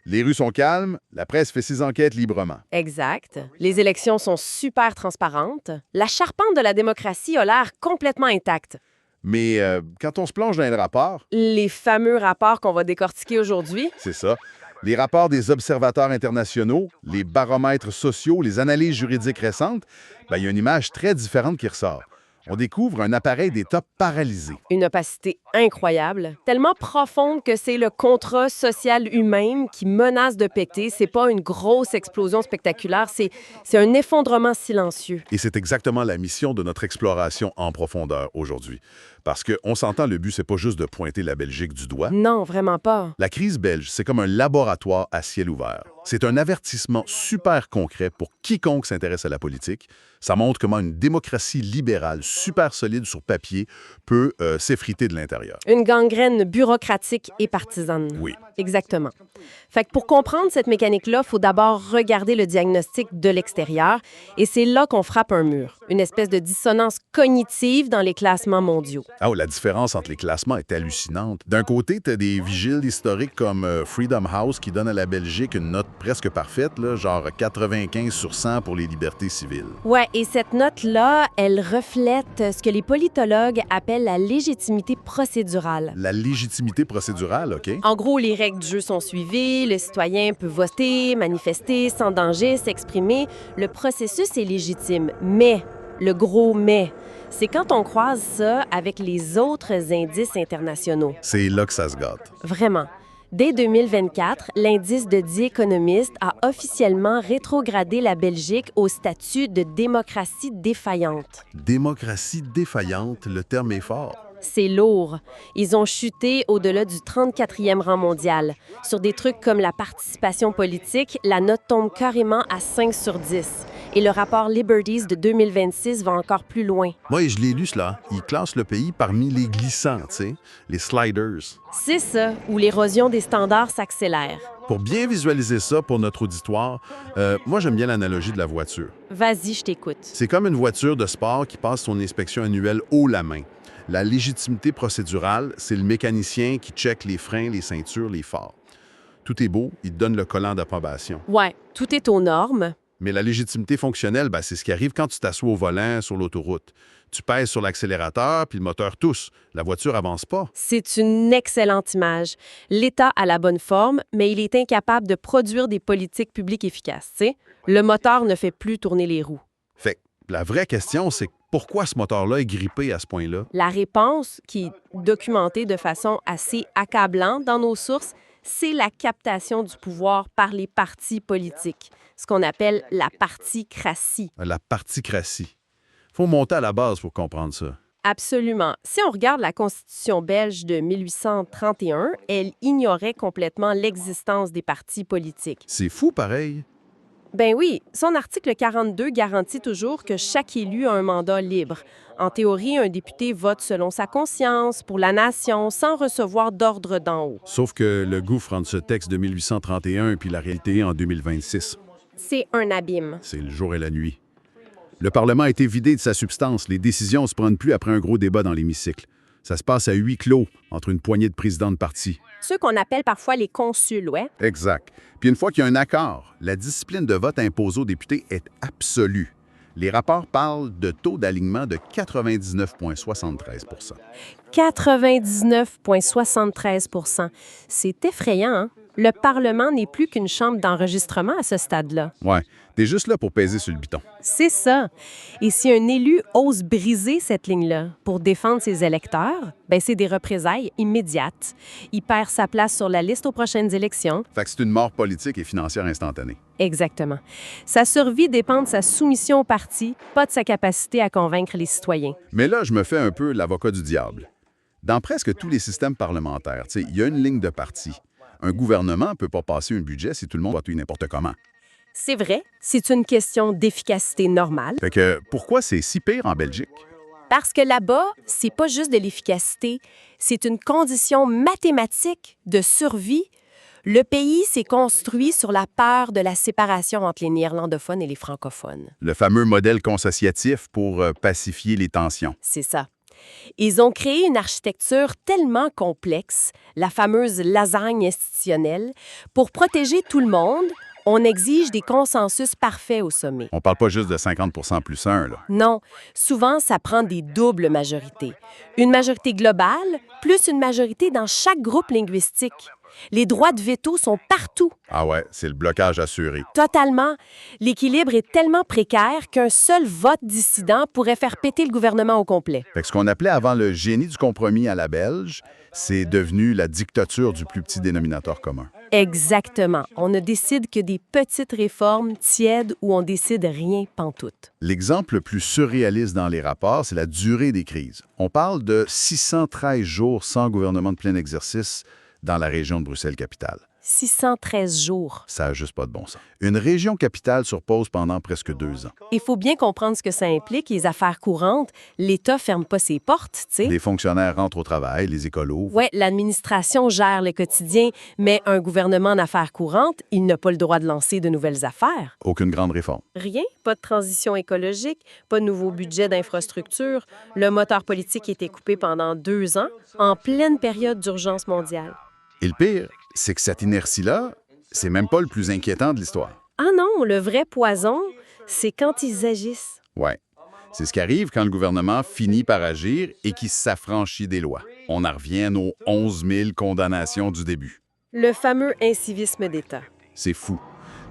[SPEAKER 1] Les rues sont calmes, la presse fait ses enquêtes librement.
[SPEAKER 2] Exact. Les élections sont super transparentes. La charpente de la démocratie a l'air complètement intacte.
[SPEAKER 1] Mais quand on se plonge dans les rapports,
[SPEAKER 2] Les fameux rapports qu'on va décortiquer aujourd'hui,
[SPEAKER 1] c'est ça, les rapports des observateurs internationaux, les baromètres sociaux, les analyses juridiques récentes, il y a une image très différente qui ressort. On découvre un appareil d'État paralysé.
[SPEAKER 2] une opacité incroyable, tellement profonde que c'est le contrat social humain qui menace de péter. C'est pas une grosse explosion spectaculaire, c'est un effondrement silencieux.
[SPEAKER 1] Et c'est exactement la mission de notre exploration en profondeur aujourd'hui. Parce qu'on s'entend, le but, c'est pas juste de pointer la Belgique du doigt.
[SPEAKER 2] Non, vraiment pas.
[SPEAKER 1] La crise belge, c'est comme un laboratoire à ciel ouvert. C'est un avertissement super concret pour quiconque s'intéresse à la politique. Ça montre comment une démocratie libérale super solide sur papier peut s'effriter de l'intérieur.
[SPEAKER 2] Une gangrène bureaucratique et partisane.
[SPEAKER 1] Oui.
[SPEAKER 2] Exactement. Fait que pour comprendre cette mécanique-là, il faut d'abord regarder le diagnostic de l'extérieur, et c'est là qu'on frappe un mur. Une espèce de dissonance cognitive dans les classements mondiaux.
[SPEAKER 1] Ah, la différence entre les classements est hallucinante. D'un côté, tu as des vigiles historiques comme Freedom House qui donnent à la Belgique une note presque parfaite, là, genre 95 sur 100 pour les libertés civiles.
[SPEAKER 3] Ouais, et cette note-là, elle reflète ce que les politologues appellent la légitimité procédurale.
[SPEAKER 1] La légitimité procédurale, OK?
[SPEAKER 2] En gros, les règles du jeu sont suivies, le citoyen peut voter, manifester sans danger, s'exprimer. Le processus est légitime, mais, le gros mais, c'est quand on croise ça avec les autres indices internationaux.
[SPEAKER 1] C'est là que ça se gâte.
[SPEAKER 3] Vraiment. Dès 2024, l'indice de The Economist a officiellement rétrogradé la Belgique au statut de démocratie défaillante.
[SPEAKER 1] Démocratie défaillante, le terme est fort.
[SPEAKER 3] C'est lourd. Ils ont chuté au-delà du 34e rang mondial. Sur des trucs comme la participation politique, la note tombe carrément à 5 sur 10. Et le rapport Liberties de 2026 va encore plus loin.
[SPEAKER 1] Moi, je l'ai lu, cela. Il classe le pays parmi les glissants, tu sais, les sliders.
[SPEAKER 3] C'est ça, où l'érosion des standards s'accélère.
[SPEAKER 1] Pour bien visualiser ça pour notre auditoire, moi, j'aime bien l'analogie de la voiture.
[SPEAKER 3] Vas-y, je t'écoute.
[SPEAKER 1] C'est comme une voiture de sport qui passe son inspection annuelle haut la main. La légitimité procédurale, c'est le mécanicien qui check les freins, les ceintures, les phares. Tout est beau, il te donne le collant d'approbation.
[SPEAKER 3] Ouais, tout est aux normes.
[SPEAKER 1] Mais la légitimité fonctionnelle, c'est ce qui arrive quand tu t'assois au volant sur l'autoroute. Tu pèses sur l'accélérateur, puis le moteur tousse. La voiture avance pas.
[SPEAKER 3] C'est une excellente image. L'État a la bonne forme, mais il est incapable de produire des politiques publiques efficaces. T'sais? Le moteur ne fait plus tourner les roues.
[SPEAKER 1] Fait que la vraie question, c'est pourquoi ce moteur-là est grippé à ce point-là?
[SPEAKER 3] La réponse, qui est documentée de façon assez accablante dans nos sources, c'est la captation du pouvoir par les partis politiques, ce qu'on appelle la particratie.
[SPEAKER 1] La particratie. Faut monter à la base pour comprendre ça.
[SPEAKER 3] Absolument. Si on regarde la Constitution belge de 1831, elle ignorait complètement l'existence des partis politiques.
[SPEAKER 1] C'est fou, pareil.
[SPEAKER 3] Ben oui, son article 42 garantit toujours que chaque élu a un mandat libre. En théorie, un député vote selon sa conscience, pour la nation, sans recevoir d'ordre d'en haut.
[SPEAKER 1] Sauf que le gouffre entre ce texte de 1831 puis la réalité en 2026,
[SPEAKER 3] C'est un abîme.
[SPEAKER 1] c'est le jour et la nuit. Le Parlement a été vidé de sa substance. Les décisions ne se prennent plus après un gros débat dans l'hémicycle. Ça se passe à huis clos entre une poignée de présidents de parti.
[SPEAKER 3] Ceux qu'on appelle parfois les consuls, ouais.
[SPEAKER 1] Exact. Puis une fois qu'il y a un accord, la discipline de vote imposée aux députés est absolue. Les rapports parlent de taux d'alignement de 99,73
[SPEAKER 3] 99,73 %. C'est effrayant, hein? Le Parlement n'est plus qu'une chambre d'enregistrement à ce stade-là.
[SPEAKER 1] Ouais, t'es juste là pour peser sur le piton.
[SPEAKER 3] C'est ça. Et si un élu ose briser cette ligne-là pour défendre ses électeurs, ben c'est des représailles immédiates. Il perd sa place sur la liste aux prochaines élections.
[SPEAKER 1] Fait que c'est une mort politique et financière instantanée.
[SPEAKER 3] Exactement. Sa survie dépend de sa soumission au parti, pas de sa capacité à convaincre les citoyens.
[SPEAKER 1] Mais là, je me fais un peu l'avocat du diable. Dans presque tous les systèmes parlementaires, il y a une ligne de parti. Un gouvernement ne peut pas passer un budget si tout le monde vote n'importe comment.
[SPEAKER 3] C'est vrai, c'est une question d'efficacité normale.
[SPEAKER 1] Fait que pourquoi c'est si pire en Belgique?
[SPEAKER 3] Parce que là-bas, c'est pas juste de l'efficacité, c'est une condition mathématique de survie. Le pays s'est construit sur la peur de la séparation entre les néerlandophones et les francophones.
[SPEAKER 1] Le fameux modèle consociatif pour pacifier les tensions.
[SPEAKER 3] C'est ça.
[SPEAKER 2] Ils ont créé une architecture tellement complexe, la fameuse lasagne institutionnelle. Pour protéger tout le monde, on exige des consensus parfaits au sommet.
[SPEAKER 1] On parle pas juste de 50% plus 1, là.
[SPEAKER 2] Non, souvent, ça prend des doubles majorités. Une majorité globale, plus une majorité dans chaque groupe linguistique. Les droits de veto sont partout.
[SPEAKER 1] Ah ouais, c'est le blocage assuré.
[SPEAKER 2] Totalement. L'équilibre est tellement précaire qu'un seul vote dissident pourrait faire péter le gouvernement au complet.
[SPEAKER 1] Fait que ce qu'on appelait avant le génie du compromis à la belge, c'est devenu la dictature du plus petit dénominateur commun.
[SPEAKER 2] Exactement. On ne décide que des petites réformes tièdes où on décide rien pantoute.
[SPEAKER 1] L'exemple le plus surréaliste dans les rapports, c'est la durée des crises. On parle de 613 jours sans gouvernement de plein exercice dans la région de Bruxelles-Capitale.
[SPEAKER 2] 613 jours.
[SPEAKER 1] Ça n'a juste pas de bon sens. Une région capitale sur pause pendant presque 2 ans.
[SPEAKER 2] Il faut bien comprendre ce que ça implique, les affaires courantes. L'État ferme pas ses portes, tu sais.
[SPEAKER 1] Les fonctionnaires rentrent au travail, les écolos.
[SPEAKER 2] Oui, l'administration gère le quotidien, mais un gouvernement en affaires courantes, il n'a pas le droit de lancer de nouvelles affaires.
[SPEAKER 1] Aucune grande réforme.
[SPEAKER 2] Rien, pas de transition écologique, pas de nouveau budget d'infrastructure. Le moteur politique a été coupé pendant 2 ans, en pleine période d'urgence mondiale.
[SPEAKER 1] Et le pire, c'est que cette inertie-là, c'est même pas le plus inquiétant de l'histoire.
[SPEAKER 2] Ah non, le vrai poison, c'est quand ils agissent.
[SPEAKER 1] Ouais. C'est ce qui arrive quand le gouvernement finit par agir et qu'il s'affranchit des lois. On en revient à nos 11 000 condamnations du début.
[SPEAKER 2] Le fameux incivisme d'État.
[SPEAKER 1] C'est fou.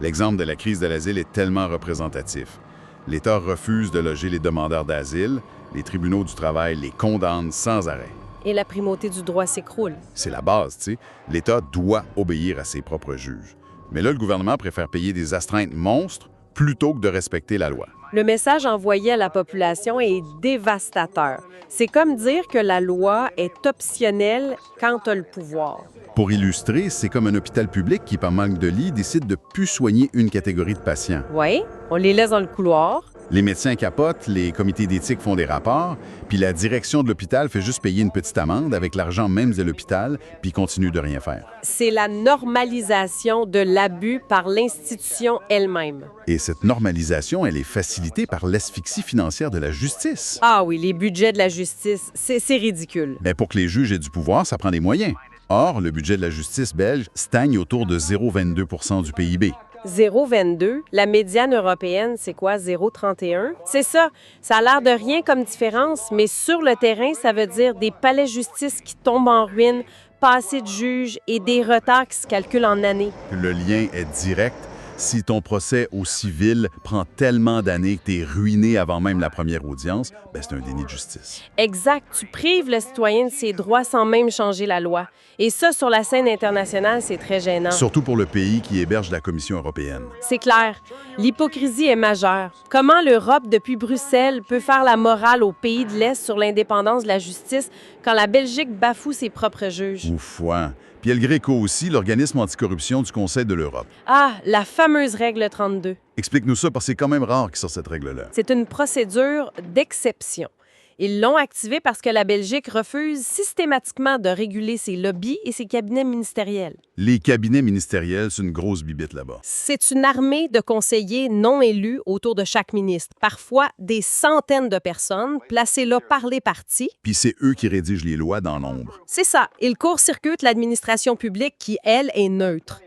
[SPEAKER 1] L'exemple de la crise de l'asile est tellement représentatif. L'État refuse de loger les demandeurs d'asile, les tribunaux du travail les condamnent sans arrêt.
[SPEAKER 2] Et la primauté du droit s'écroule.
[SPEAKER 1] C'est la base, tu sais. L'État doit obéir à ses propres juges. Mais là, le gouvernement préfère payer des astreintes monstres plutôt que de respecter la loi.
[SPEAKER 2] Le message envoyé à la population est dévastateur. C'est comme dire que la loi est optionnelle quand tu as le pouvoir.
[SPEAKER 1] Pour illustrer, c'est comme un hôpital public qui, par manque de lits, décide de ne plus soigner une catégorie de patients.
[SPEAKER 2] Oui, on les laisse dans le couloir.
[SPEAKER 1] Les médecins capotent, les comités d'éthique font des rapports, puis la direction de l'hôpital fait juste payer une petite amende avec l'argent même de l'hôpital, puis continue de rien faire.
[SPEAKER 2] C'est la normalisation de l'abus par l'institution elle-même.
[SPEAKER 1] Et cette normalisation, elle est facilitée par l'asphyxie financière de la justice.
[SPEAKER 2] Ah oui, les budgets de la justice, c'est ridicule.
[SPEAKER 1] Mais pour que les juges aient du pouvoir, ça prend des moyens. Or, le budget de la justice belge stagne autour de 0,22 du PIB.
[SPEAKER 2] 0,22. La médiane européenne, c'est quoi? 0,31? C'est ça. Ça a l'air de rien comme différence, mais sur le terrain, ça veut dire des palais de justice qui tombent en ruine, pas assez de juges et des retards qui se calculent en années.
[SPEAKER 1] Le lien est direct. Si ton procès au civil prend tellement d'années que tu es ruiné avant même la première audience, ben c'est un déni de justice.
[SPEAKER 2] Exact. Tu prives le citoyen de ses droits sans même changer la loi. Et ça, sur la scène internationale, c'est très gênant.
[SPEAKER 1] Surtout pour le pays qui héberge la Commission européenne.
[SPEAKER 2] C'est clair. L'hypocrisie est majeure. Comment l'Europe, depuis Bruxelles, peut faire la morale aux pays de l'Est sur l'indépendance de la justice quand la Belgique bafoue ses propres juges?
[SPEAKER 1] Ouf, ouais. Puis il y a le Gréco aussi, l'organisme anticorruption du Conseil de l'Europe.
[SPEAKER 2] Ah, la fameuse règle 32.
[SPEAKER 1] Explique-nous ça, parce que c'est quand même rare qu'il sorte cette règle-là.
[SPEAKER 2] C'est une procédure d'exception. Ils l'ont activée parce que la Belgique refuse systématiquement de réguler ses lobbies et ses cabinets ministériels.
[SPEAKER 1] Les cabinets ministériels, c'est une grosse bibite là-bas.
[SPEAKER 2] C'est une armée de conseillers non élus autour de chaque ministre, parfois des centaines de personnes placées là par les partis.
[SPEAKER 1] Puis c'est eux qui rédigent les lois dans l'ombre.
[SPEAKER 2] C'est ça. Ils court-circuitent l'administration publique qui, elle, est neutre.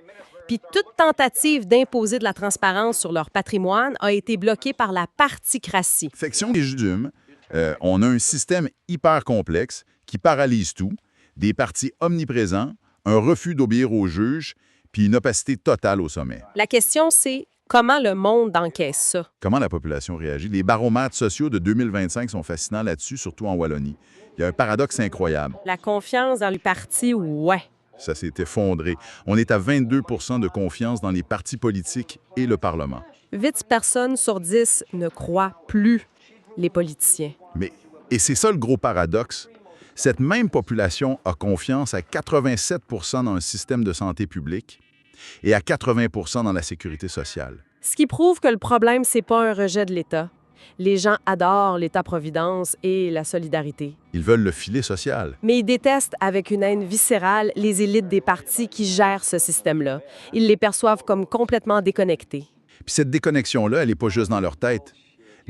[SPEAKER 2] Puis toute tentative d'imposer de la transparence sur leur patrimoine a été bloquée par la particratie.
[SPEAKER 1] Fection des jumes, on a un système hyper complexe qui paralyse tout, des partis omniprésents, un refus d'obéir aux juges, puis une opacité totale au sommet.
[SPEAKER 2] La question, c'est comment le monde encaisse ça?
[SPEAKER 1] Comment la population réagit? Les baromètres sociaux de 2025 sont fascinants là-dessus, surtout en Wallonie. Il y a un paradoxe incroyable.
[SPEAKER 2] La confiance dans les partis, ouais.
[SPEAKER 1] Ça s'est effondré. On est à 22 de confiance dans les partis politiques et le Parlement.
[SPEAKER 2] 8 personnes sur 10 ne croient plus les politiciens.
[SPEAKER 1] Et c'est ça le gros paradoxe. Cette même population a confiance à 87 dans un système de santé publique et à 80 dans la sécurité sociale.
[SPEAKER 2] Ce qui prouve que le problème, c'est pas un rejet de l'État. Les gens adorent l'État-providence et la solidarité.
[SPEAKER 1] Ils veulent le filet social.
[SPEAKER 2] Mais ils détestent avec une haine viscérale les élites des partis qui gèrent ce système-là. Ils les perçoivent comme complètement déconnectés.
[SPEAKER 1] Puis cette déconnexion-là, elle n'est pas juste dans leur tête.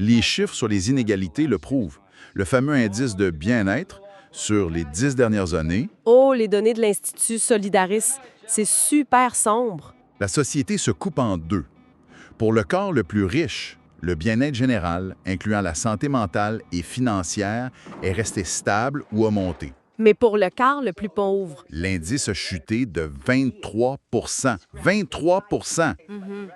[SPEAKER 1] Les chiffres sur les inégalités le prouvent. Le fameux indice de bien-être sur les 10 dernières années,
[SPEAKER 3] Oh, les données de l'Institut Solidaris, c'est super sombre.
[SPEAKER 1] la société se coupe en deux. Pour le quart le plus riche, le bien-être général, incluant la santé mentale et financière, est resté stable ou a monté.
[SPEAKER 3] Mais pour le quart le plus pauvre,
[SPEAKER 1] L'indice a chuté de 23 23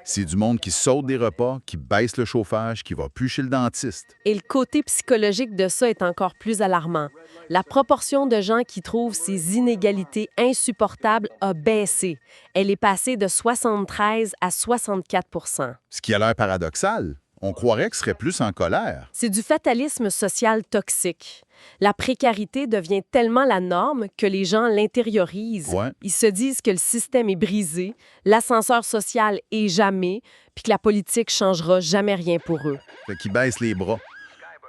[SPEAKER 1] C'est du monde qui saute des repas, qui baisse le chauffage, qui va plus chez le dentiste.
[SPEAKER 3] et le côté psychologique de ça est encore plus alarmant. La proportion de gens qui trouvent ces inégalités insupportables a baissé. Elle est passée de 73 à 64
[SPEAKER 1] Ce qui a l'air paradoxal. On croirait que serait plus en colère.
[SPEAKER 3] C'est du fatalisme social toxique. La précarité devient tellement la norme que les gens l'intériorisent.
[SPEAKER 1] Ouais.
[SPEAKER 3] Ils se disent que le système est brisé, l'ascenseur social est jamais, puis que la politique changera jamais rien pour eux.
[SPEAKER 1] Fait qu'ils baissent les bras.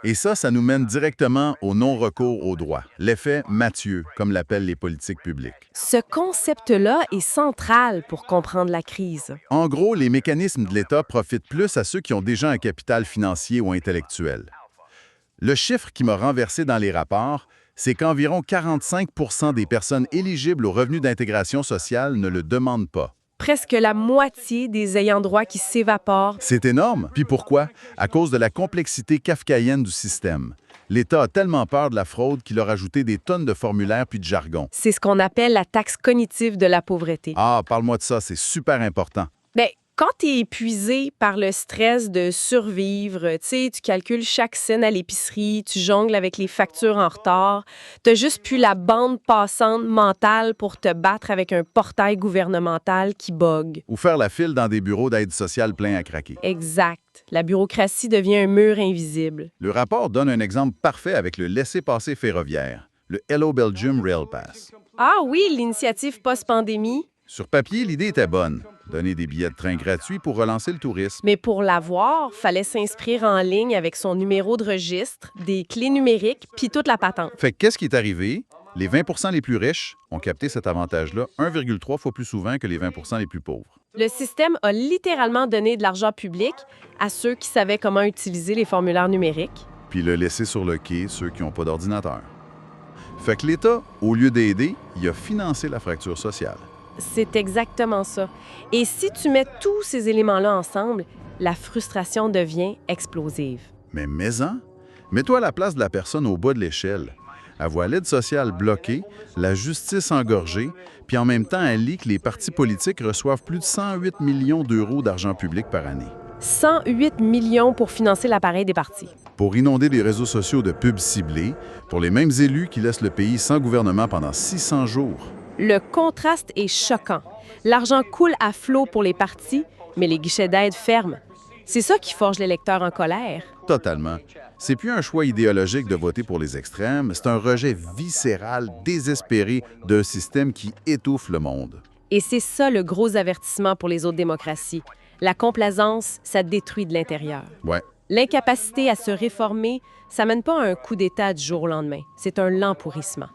[SPEAKER 1] Et ça nous mène directement au non-recours au droit. L'effet Mathieu, comme l'appellent les politiques publiques.
[SPEAKER 3] Ce concept-là est central pour comprendre la crise.
[SPEAKER 1] En gros, les mécanismes de l'État profitent plus à ceux qui ont déjà un capital financier ou intellectuel. Le chiffre qui m'a renversé dans les rapports, c'est qu'environ 45 des personnes éligibles aux revenus d'intégration sociale ne le demandent pas.
[SPEAKER 3] Presque la moitié des ayants droit qui s'évaporent.
[SPEAKER 1] C'est énorme. Puis pourquoi? À cause de la complexité kafkaïenne du système. L'État a tellement peur de la fraude qu'il a rajouté des tonnes de formulaires puis de jargon.
[SPEAKER 3] C'est ce qu'on appelle la taxe cognitive de la pauvreté.
[SPEAKER 1] Ah, parle-moi de ça, c'est super important.
[SPEAKER 3] Bien, quand tu es épuisé par le stress de survivre, tu sais, tu calcules chaque scène à l'épicerie, tu jongles avec les factures en retard, t'as juste plus la bande passante mentale pour te battre avec un portail gouvernemental qui bug.
[SPEAKER 1] Ou faire la file dans des bureaux d'aide sociale pleins à craquer.
[SPEAKER 3] Exact. La bureaucratie devient un mur invisible.
[SPEAKER 1] Le rapport donne un exemple parfait avec le laissez-passer ferroviaire, le Hello Belgium Rail Pass.
[SPEAKER 3] Ah oui, l'initiative post-pandémie.
[SPEAKER 1] Sur papier, l'idée était bonne. Donner des billets de train gratuits pour relancer le tourisme.
[SPEAKER 3] Mais pour l'avoir, fallait s'inscrire en ligne avec son numéro de registre, des clés numériques, puis toute la patente.
[SPEAKER 1] Fait que qu'est-ce qui est arrivé? Les 20 les plus riches ont capté cet avantage-là 1,3 fois plus souvent que les 20 les plus pauvres.
[SPEAKER 3] Le système a littéralement donné de l'argent public à ceux qui savaient comment utiliser les formulaires numériques.
[SPEAKER 1] Puis le laisser sur le quai ceux qui n'ont pas d'ordinateur. Fait que l'État, au lieu d'aider, il a financé la fracture sociale.
[SPEAKER 3] C'est exactement ça. Et si tu mets tous ces éléments-là ensemble, la frustration devient explosive.
[SPEAKER 1] Mais maison, mets-toi à la place de la personne au bas de l'échelle. Elle voit l'aide sociale bloquée, la justice engorgée, puis en même temps, elle lit que les partis politiques reçoivent plus de 108 millions d'euros d'argent public par année.
[SPEAKER 3] 108 millions pour financer l'appareil des partis.
[SPEAKER 1] Pour inonder les réseaux sociaux de pubs ciblées, pour les mêmes élus qui laissent le pays sans gouvernement pendant 600 jours.
[SPEAKER 3] Le contraste est choquant. L'argent coule à flot pour les partis, mais les guichets d'aide ferment. C'est ça qui forge l'électeur en colère.
[SPEAKER 1] Totalement. C'est plus un choix idéologique de voter pour les extrêmes, c'est un rejet viscéral, désespéré d'un système qui étouffe le monde.
[SPEAKER 3] Et c'est ça le gros avertissement pour les autres démocraties. La complaisance, ça détruit de l'intérieur.
[SPEAKER 1] Ouais.
[SPEAKER 3] L'incapacité à se réformer, ça mène pas à un coup d'État du jour au lendemain. C'est un lent pourrissement.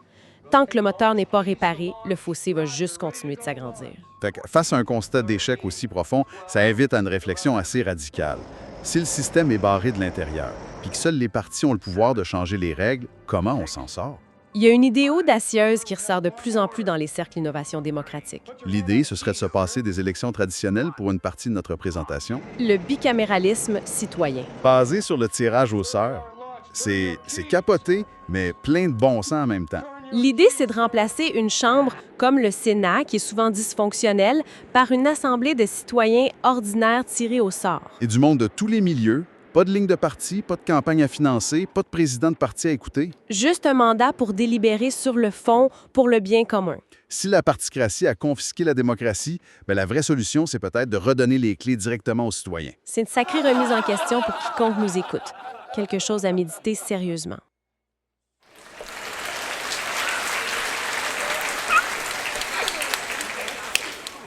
[SPEAKER 3] Tant que le moteur n'est pas réparé, le fossé va juste continuer de s'agrandir.
[SPEAKER 1] Fait que face à un constat d'échec aussi profond, ça invite à une réflexion assez radicale. Si le système est barré de l'intérieur, puis que seuls les partis ont le pouvoir de changer les règles, comment on s'en sort?
[SPEAKER 3] Il y a une idée audacieuse qui ressort de plus en plus dans les cercles d'innovation démocratique.
[SPEAKER 1] L'idée, ce serait de se passer des élections traditionnelles pour une partie de notre représentation.
[SPEAKER 3] Le bicaméralisme citoyen.
[SPEAKER 1] Basé sur le tirage au sort. C'est capoté, mais plein de bon sens en même temps.
[SPEAKER 3] L'idée, c'est de remplacer une chambre comme le Sénat, qui est souvent dysfonctionnelle, par une assemblée de citoyens ordinaires tirés au sort.
[SPEAKER 1] Et du monde de tous les milieux, pas de ligne de parti, pas de campagne à financer, pas de président de parti à écouter.
[SPEAKER 3] Juste un mandat pour délibérer sur le fond pour le bien commun.
[SPEAKER 1] Si la particratie a confisqué la démocratie, bien, la vraie solution, c'est peut-être de redonner les clés directement aux citoyens.
[SPEAKER 3] C'est une sacrée remise en question pour quiconque nous écoute. Quelque chose à méditer sérieusement.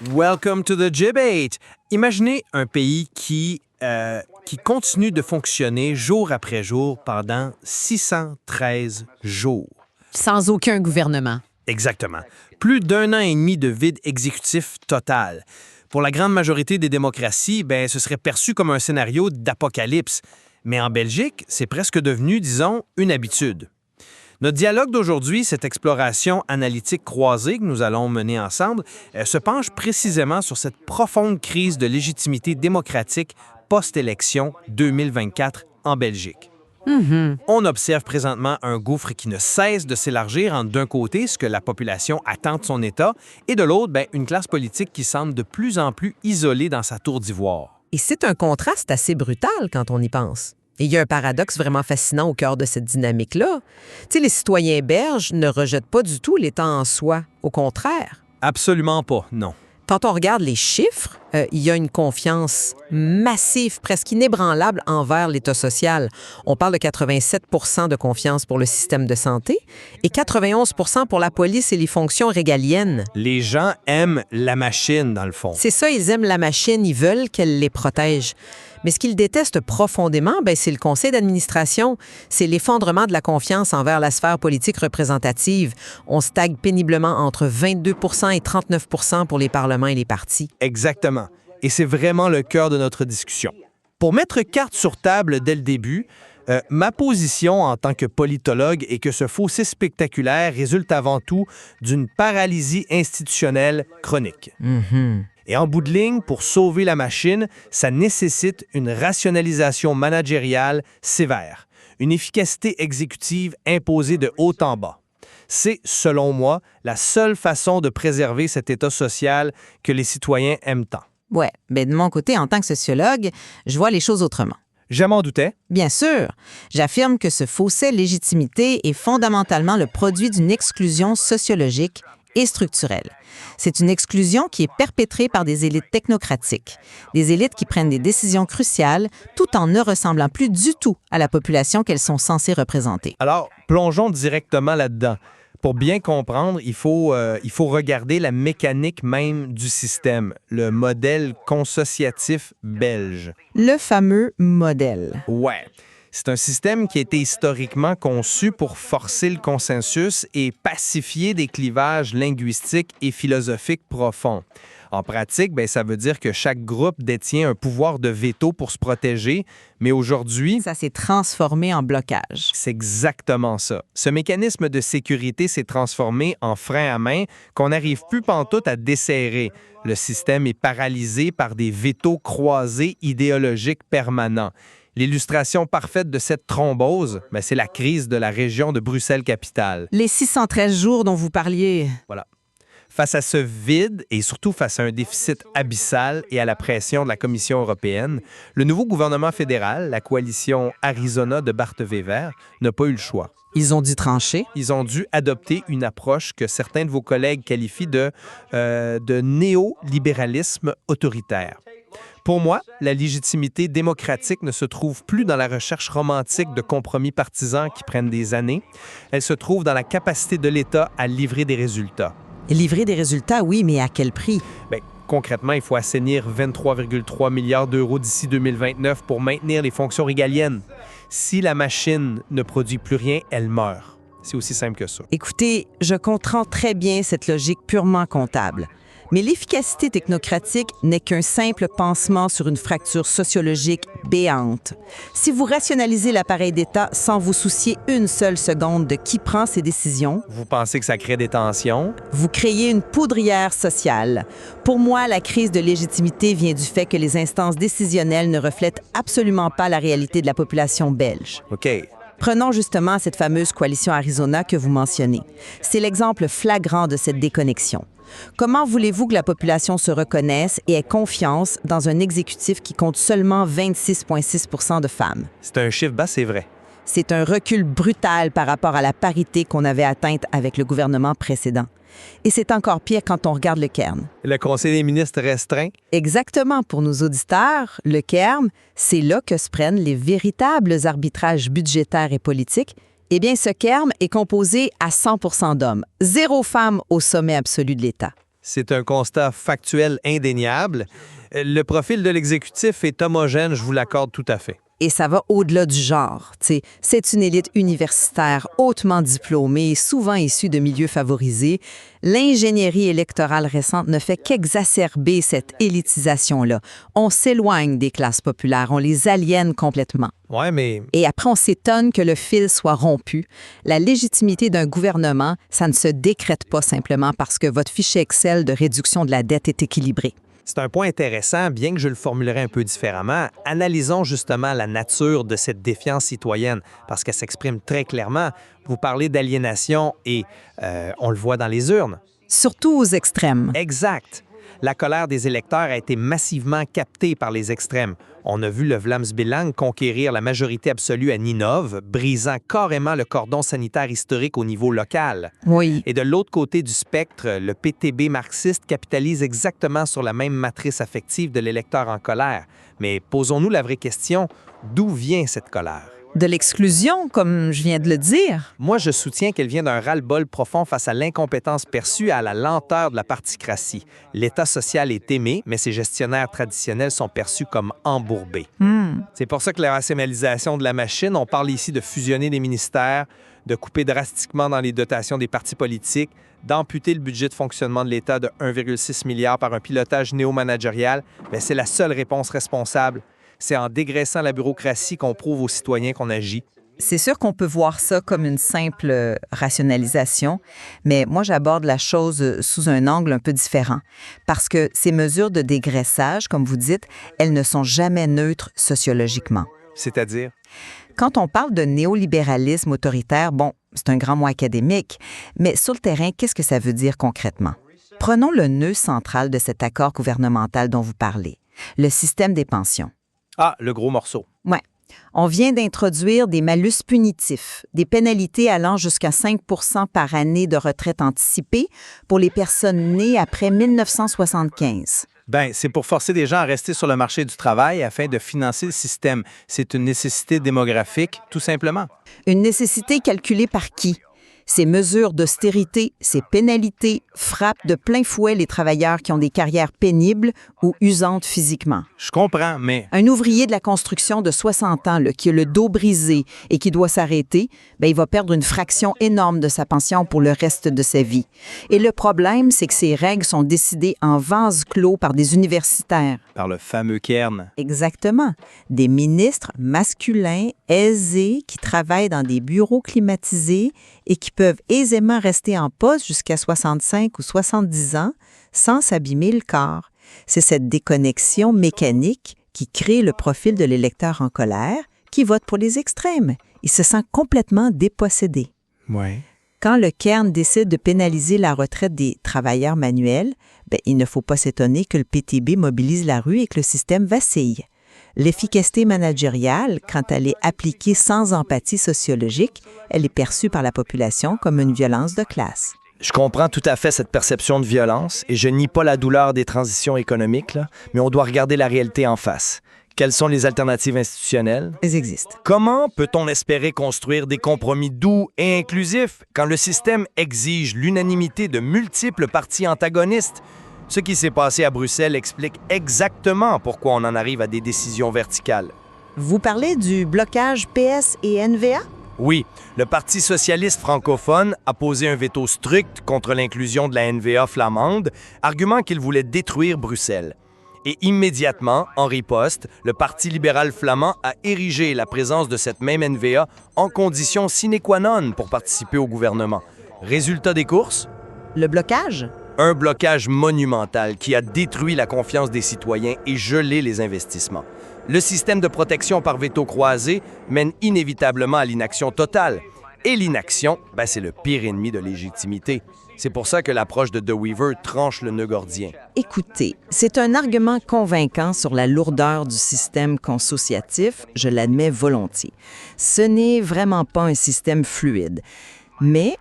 [SPEAKER 4] Welcome to the debate. Imaginez un pays qui continue de fonctionner jour après jour pendant 613 jours.
[SPEAKER 5] Sans aucun gouvernement.
[SPEAKER 4] Exactement. Plus d'un an et demi de vide exécutif total. Pour la grande majorité des démocraties, ce serait perçu comme un scénario d'apocalypse. Mais en Belgique, c'est presque devenu, disons, une habitude. Notre dialogue d'aujourd'hui, cette exploration analytique croisée que nous allons mener ensemble, se penche précisément sur cette profonde crise de légitimité démocratique post-élection 2024 en Belgique. On observe présentement un gouffre qui ne cesse de s'élargir entre d'un côté ce que la population attend de son État et de l'autre, une classe politique qui semble de plus en plus isolée dans sa tour d'ivoire.
[SPEAKER 6] Et c'est un contraste assez brutal quand on y pense. Et il y a un paradoxe vraiment fascinant au cœur de cette dynamique-là. Tu sais, les citoyens belges ne rejettent pas du tout l'État en soi. Au contraire.
[SPEAKER 4] Absolument pas, non.
[SPEAKER 6] Quand on regarde les chiffres, il y a une confiance massive, presque inébranlable envers l'État social. On parle de 87 % de confiance pour le système de santé et 91 % pour la police et les fonctions régaliennes.
[SPEAKER 4] Les gens aiment la machine, dans le fond.
[SPEAKER 6] C'est ça, ils aiment la machine, ils veulent qu'elle les protège. Mais ce qu'ils détestent profondément, c'est le conseil d'administration. C'est l'effondrement de la confiance envers la sphère politique représentative. On stagne péniblement entre 22 % et 39 % pour les parlements et les partis.
[SPEAKER 4] Exactement. Et c'est vraiment le cœur de notre discussion. Pour mettre carte sur table dès le début, ma position en tant que politologue est que ce fossé spectaculaire résulte avant tout d'une paralysie institutionnelle chronique. Et en bout de ligne, pour sauver la machine, ça nécessite une rationalisation managériale sévère, une efficacité exécutive imposée de haut en bas. C'est, selon moi, la seule façon de préserver cet État social que les citoyens aiment tant.
[SPEAKER 5] Ouais, mais de mon côté, en tant que sociologue, je vois les choses autrement.
[SPEAKER 4] Je m'en doutais.
[SPEAKER 5] Bien sûr, j'affirme que ce fossé légitimité est fondamentalement le produit d'une exclusion sociologique et structurelle. C'est une exclusion qui est perpétrée par des élites technocratiques, des élites qui prennent des décisions cruciales tout en ne ressemblant plus du tout à la population qu'elles sont censées représenter.
[SPEAKER 4] Alors, plongeons directement là-dedans. Pour bien comprendre, il faut regarder la mécanique même du système, le modèle consociatif belge.
[SPEAKER 5] Le fameux modèle.
[SPEAKER 4] Ouais. C'est un système qui a été historiquement conçu pour forcer le consensus et pacifier des clivages linguistiques et philosophiques profonds. En pratique, ça veut dire que chaque groupe détient un pouvoir de veto pour se protéger, mais aujourd'hui...
[SPEAKER 5] Ça s'est transformé en blocage.
[SPEAKER 4] C'est exactement ça. Ce mécanisme de sécurité s'est transformé en frein à main qu'on n'arrive plus pantoute à desserrer. Le système est paralysé par des vétos croisés idéologiques permanents. L'illustration parfaite de cette thrombose, c'est la crise de la région de Bruxelles-Capitale.
[SPEAKER 5] Les 613 jours dont vous parliez.
[SPEAKER 4] Voilà. Face à ce vide et surtout face à un déficit abyssal et à la pression de la Commission européenne, le nouveau gouvernement fédéral, la coalition Arizona de Bart Wever, n'a pas eu le choix.
[SPEAKER 5] Ils ont dû trancher.
[SPEAKER 4] Ils ont dû adopter une approche que certains de vos collègues qualifient de néolibéralisme autoritaire. Pour moi, la légitimité démocratique ne se trouve plus dans la recherche romantique de compromis partisans qui prennent des années. Elle se trouve dans la capacité de l'État à livrer des résultats.
[SPEAKER 5] Livrer des résultats, oui, mais à quel prix?
[SPEAKER 4] Concrètement, il faut assainir 23,3 milliards d'euros d'ici 2029 pour maintenir les fonctions régaliennes. Si la machine ne produit plus rien, elle meurt. C'est aussi simple que ça.
[SPEAKER 5] Écoutez, je comprends très bien cette logique purement comptable. Mais l'efficacité technocratique n'est qu'un simple pansement sur une fracture sociologique béante. Si vous rationalisez l'appareil d'État sans vous soucier une seule seconde de qui prend ces décisions,
[SPEAKER 4] vous pensez que ça crée des tensions?
[SPEAKER 5] Vous créez une poudrière sociale. Pour moi, la crise de légitimité vient du fait que les instances décisionnelles ne reflètent absolument pas la réalité de la population belge.
[SPEAKER 4] OK.
[SPEAKER 5] Prenons justement cette fameuse coalition Arizona que vous mentionnez. C'est l'exemple flagrant de cette déconnexion. Comment voulez-vous que la population se reconnaisse et ait confiance dans un exécutif qui compte seulement 26,6 % de femmes?
[SPEAKER 4] C'est un chiffre bas, c'est vrai.
[SPEAKER 5] C'est un recul brutal par rapport à la parité qu'on avait atteinte avec le gouvernement précédent. Et c'est encore pire quand on regarde le Cairn.
[SPEAKER 4] Le Conseil des ministres restreint?
[SPEAKER 5] Exactement. Pour nos auditeurs, le Cairn, c'est là que se prennent les véritables arbitrages budgétaires et politiques. Eh bien, ce Cairn est composé à 100 % d'hommes. 0 femmes au sommet absolu de l'État.
[SPEAKER 4] C'est un constat factuel indéniable. Le profil de l'exécutif est homogène, je vous l'accorde tout à fait.
[SPEAKER 5] Et ça va au-delà du genre. T'sais, c'est une élite universitaire hautement diplômée, souvent issue de milieux favorisés. L'ingénierie électorale récente ne fait qu'exacerber cette élitisation-là. On s'éloigne des classes populaires, on les aliène complètement.
[SPEAKER 4] Ouais, mais
[SPEAKER 5] Et après, on s'étonne que le fil soit rompu. La légitimité d'un gouvernement, ça ne se décrète pas simplement parce que votre fichier Excel de réduction de la dette est équilibré.
[SPEAKER 4] c'est un point intéressant, bien que je le formulerai un peu différemment. Analysons justement la nature de cette défiance citoyenne, parce qu'elle s'exprime très clairement. Vous parlez d'aliénation et on le voit dans les urnes.
[SPEAKER 5] Surtout aux extrêmes.
[SPEAKER 4] Exact. La colère des électeurs a été massivement captée par les extrêmes. On a vu le Vlaams Belang conquérir la majorité absolue à Ninove, brisant carrément le cordon sanitaire historique au niveau local.
[SPEAKER 5] Oui.
[SPEAKER 4] Et de l'autre côté du spectre, le PTB marxiste capitalise exactement sur la même matrice affective de l'électeur en colère. Mais posons-nous la vraie question, d'où vient cette colère?
[SPEAKER 5] De l'exclusion, comme je viens de le dire.
[SPEAKER 4] Moi, je soutiens qu'elle vient d'un ras-le-bol profond face à l'incompétence perçue et à la lenteur de la particratie. L'État social est aimé, mais ses gestionnaires traditionnels sont perçus comme embourbés. C'est pour ça que la rationalisation de la machine, on parle ici de fusionner des ministères, de couper drastiquement dans les dotations des partis politiques, d'amputer le budget de fonctionnement de l'État de 1,6 milliard par un pilotage néo-managérial, mais c'est la seule réponse responsable. C'est en dégraissant la bureaucratie qu'on prouve aux citoyens qu'on agit.
[SPEAKER 5] C'est sûr qu'on peut voir ça comme une simple rationalisation, mais moi, j'aborde la chose sous un angle un peu différent. Parce que ces mesures de dégraissage, comme vous dites, elles ne sont jamais neutres sociologiquement.
[SPEAKER 4] C'est-à-dire?
[SPEAKER 5] Quand on parle de néolibéralisme autoritaire, bon, c'est un grand mot académique, mais sur le terrain, qu'est-ce que ça veut dire concrètement? Prenons le nœud central de cet accord gouvernemental dont vous parlez, le système des pensions.
[SPEAKER 4] Ah, le gros morceau.
[SPEAKER 5] Ouais. On vient d'introduire des malus punitifs, des pénalités allant jusqu'à 5 % par année de retraite anticipée pour les personnes nées après 1975.
[SPEAKER 7] Bien, c'est pour forcer des gens à rester sur le marché du travail afin de financer le système. C'est une nécessité démographique, tout simplement.
[SPEAKER 5] Une nécessité calculée par qui? Ces mesures d'austérité, ces pénalités frappent de plein fouet les travailleurs qui ont des carrières pénibles ou usantes physiquement.
[SPEAKER 7] Je comprends, mais
[SPEAKER 5] Un ouvrier de la construction de 60 ans là, qui a le dos brisé et qui doit s'arrêter, bien, il va perdre une fraction énorme de sa pension pour le reste de sa vie. Et le problème, c'est que ces règles sont décidées en vase clos par des universitaires.
[SPEAKER 7] par le fameux Kern.
[SPEAKER 5] Exactement. Des ministres masculins, aisés, qui travaillent dans des bureaux climatisés et qui peuvent aisément rester en poste jusqu'à 65 ou 70 ans sans s'abîmer le corps. C'est cette déconnexion mécanique qui crée le profil de l'électeur en colère qui vote pour les extrêmes. Il se sent complètement dépossédé.
[SPEAKER 7] Oui.
[SPEAKER 5] Quand le Kern décide de pénaliser la retraite des travailleurs manuels, bien, il ne faut pas s'étonner que le PTB mobilise la rue et que le système vacille. L'efficacité managériale, quand elle est appliquée sans empathie sociologique, elle est perçue par la population comme une violence de classe.
[SPEAKER 8] Je comprends tout à fait cette perception de violence et je nie pas la douleur des transitions économiques, là, mais on doit regarder la réalité en face. Quelles sont les alternatives institutionnelles?
[SPEAKER 5] Elles existent.
[SPEAKER 8] Comment peut-on espérer construire des compromis doux et inclusifs quand le système exige l'unanimité de multiples partis antagonistes? Ce qui s'est passé à Bruxelles explique exactement pourquoi on en arrive à des décisions verticales.
[SPEAKER 5] Vous parlez du blocage PS et NVA?
[SPEAKER 8] Oui, le Parti socialiste francophone a posé un veto strict contre l'inclusion de la NVA flamande, arguant qu'il voulait détruire Bruxelles. Et immédiatement, en riposte, le Parti libéral flamand a érigé la présence de cette même NVA en condition sine qua non pour participer au gouvernement. Résultat des courses?
[SPEAKER 5] Le blocage?
[SPEAKER 8] Un blocage monumental qui a détruit la confiance des citoyens et gelé les investissements. Le système de protection par veto croisé mène inévitablement à l'inaction totale. Et l'inaction, ben, c'est le pire ennemi de légitimité. C'est pour ça que l'approche de De Wever tranche le nœud gordien.
[SPEAKER 5] Écoutez, c'est un argument convaincant sur la lourdeur du système consociatif, je l'admets volontiers. Ce n'est vraiment pas un système fluide. Mais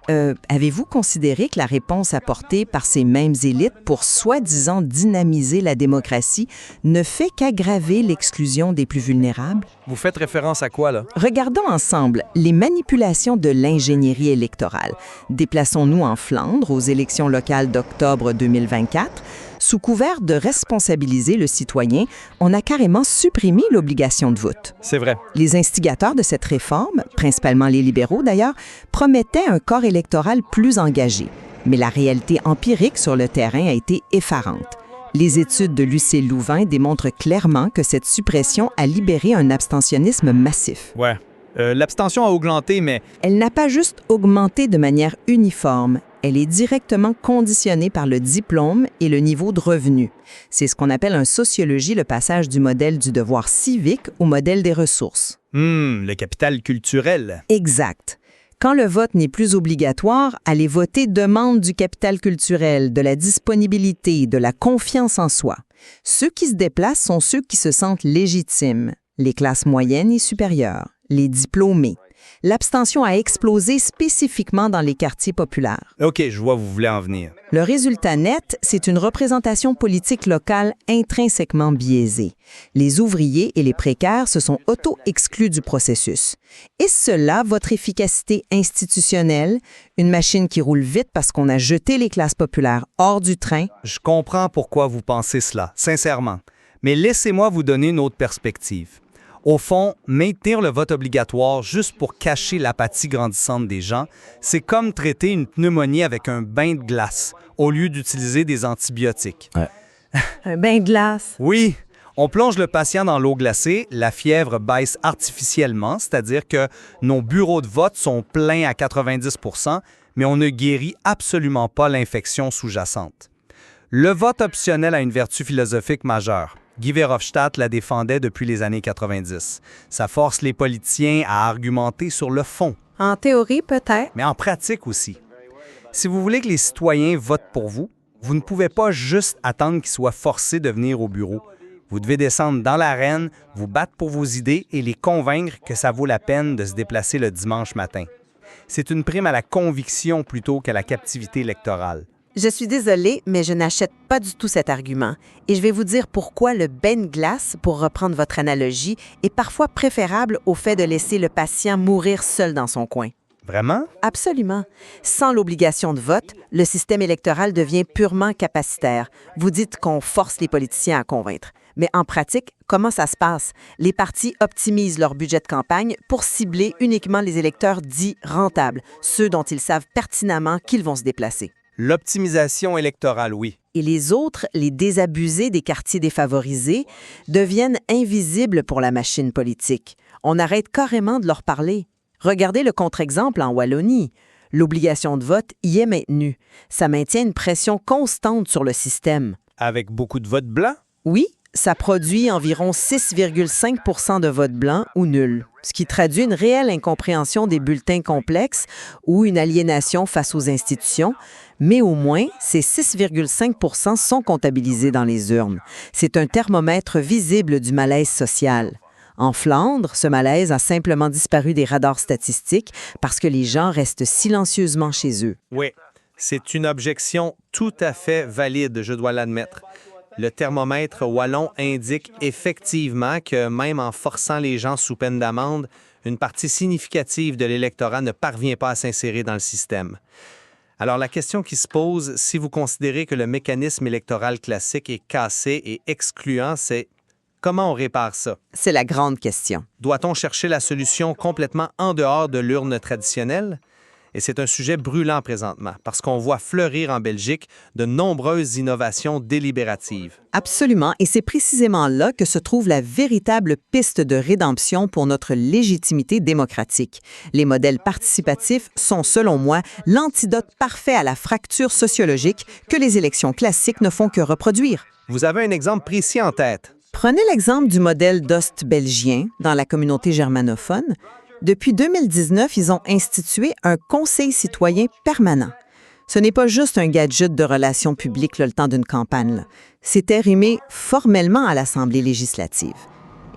[SPEAKER 5] avez-vous considéré que la réponse apportée par ces mêmes élites pour soi-disant dynamiser la démocratie ne fait qu'aggraver l'exclusion des plus vulnérables?
[SPEAKER 8] Vous faites référence à quoi, là?
[SPEAKER 5] Regardons ensemble les manipulations de l'ingénierie électorale. Déplaçons-nous en Flandre aux élections locales d'octobre 2024.
[SPEAKER 9] Sous couvert de responsabiliser le citoyen, on a carrément supprimé l'obligation de vote.
[SPEAKER 7] C'est vrai.
[SPEAKER 9] Les instigateurs de cette réforme, principalement les libéraux d'ailleurs, promettaient un corps électoral plus engagé. Mais la réalité empirique sur le terrain a été effarante. Les études de l'UC Louvain démontrent clairement que cette suppression a libéré un abstentionnisme massif.
[SPEAKER 7] Ouais. L'abstention a augmenté, mais
[SPEAKER 9] Elle n'a pas juste augmenté de manière uniforme, elle est directement conditionnée par le diplôme et le niveau de revenu. C'est ce qu'on appelle en sociologie le passage du modèle du devoir civique au modèle des ressources.
[SPEAKER 7] le capital culturel.
[SPEAKER 9] Exact. Quand le vote n'est plus obligatoire, aller voter demande du capital culturel, de la disponibilité, de la confiance en soi. Ceux qui se déplacent sont ceux qui se sentent légitimes, les classes moyennes et supérieures, les diplômés. L'abstention a explosé spécifiquement dans les quartiers populaires.
[SPEAKER 7] OK, je vois où vous voulez en venir.
[SPEAKER 9] Le résultat net, c'est une représentation politique locale intrinsèquement biaisée. Les ouvriers et les précaires se sont auto-exclus du processus. Est-ce cela votre efficacité institutionnelle, une machine qui roule vite parce qu'on a jeté les classes populaires hors du train?
[SPEAKER 7] Je comprends pourquoi vous pensez cela, sincèrement. Mais laissez-moi vous donner une autre perspective. Au fond, maintenir le vote obligatoire juste pour cacher l'apathie grandissante des gens, c'est comme traiter une pneumonie avec un bain de glace au lieu d'utiliser des antibiotiques.
[SPEAKER 3] Un bain de glace.
[SPEAKER 7] Oui, on plonge le patient dans l'eau glacée, la fièvre baisse artificiellement, c'est-à-dire que nos bureaux de vote sont pleins à 90 %, mais on ne guérit absolument pas l'infection sous-jacente. Le vote optionnel a une vertu philosophique majeure. Guy Verhofstadt la défendait depuis les années 90. Ça force les politiciens à argumenter sur le fond.
[SPEAKER 3] En théorie, peut-être.
[SPEAKER 7] Mais en pratique aussi. Si vous voulez que les citoyens votent pour vous, vous ne pouvez pas juste attendre qu'ils soient forcés de venir au bureau. Vous devez descendre dans l'arène, vous battre pour vos idées et les convaincre que ça vaut la peine de se déplacer le dimanche matin. C'est une prime à la conviction plutôt qu'à la captivité électorale.
[SPEAKER 6] Je suis désolée, mais je n'achète pas du tout cet argument. Et je vais vous dire pourquoi le bain de glace, pour reprendre votre analogie, est parfois préférable au fait de laisser le patient mourir seul dans son coin.
[SPEAKER 7] Vraiment?
[SPEAKER 6] Absolument. Sans l'obligation de vote, le système électoral devient purement capacitaire. Vous dites qu'on force les politiciens à convaincre. Mais en pratique, comment ça se passe? Les partis optimisent leur budget de campagne pour cibler uniquement les électeurs dits rentables, ceux dont ils savent pertinemment qu'ils vont se déplacer.
[SPEAKER 7] L'optimisation électorale, oui.
[SPEAKER 6] Et les autres, les désabusés des quartiers défavorisés, deviennent invisibles pour la machine politique. On arrête carrément de leur parler. Regardez le contre-exemple en Wallonie. L'obligation de vote y est maintenue. Ça maintient une pression constante sur le système.
[SPEAKER 7] Avec beaucoup de votes blancs?
[SPEAKER 6] Oui, ça produit environ 6,5 % de votes blancs ou nuls, ce qui traduit une réelle incompréhension des bulletins complexes ou une aliénation face aux institutions, mais au moins, ces 6,5 % sont comptabilisés dans les urnes. C'est un thermomètre visible du malaise social. En Flandre, ce malaise a simplement disparu des radars statistiques parce que les gens restent silencieusement chez eux.
[SPEAKER 7] Oui, c'est une objection tout à fait valide, je dois l'admettre. Le thermomètre wallon indique effectivement que même en forçant les gens sous peine d'amende, une partie significative de l'électorat ne parvient pas à s'insérer dans le système. Alors la question qui se pose, si vous considérez que le mécanisme électoral classique est cassé et excluant, c'est comment on répare ça?
[SPEAKER 6] C'est la grande question.
[SPEAKER 7] Doit-on chercher la solution complètement en dehors de l'urne traditionnelle? Et c'est un sujet brûlant présentement, parce qu'on voit fleurir en Belgique de nombreuses innovations délibératives.
[SPEAKER 9] Absolument, et c'est précisément là que se trouve la véritable piste de rédemption pour notre légitimité démocratique. Les modèles participatifs sont, selon moi, l'antidote parfait à la fracture sociologique que les élections classiques ne font que reproduire.
[SPEAKER 7] Vous avez un exemple précis en tête?
[SPEAKER 9] Prenez l'exemple du modèle d'Ost-belgien dans la communauté germanophone. Depuis 2019, ils ont institué un conseil citoyen permanent. Ce n'est pas juste un gadget de relations publiques le temps d'une campagne. Là. C'est arrimé formellement à l'Assemblée législative.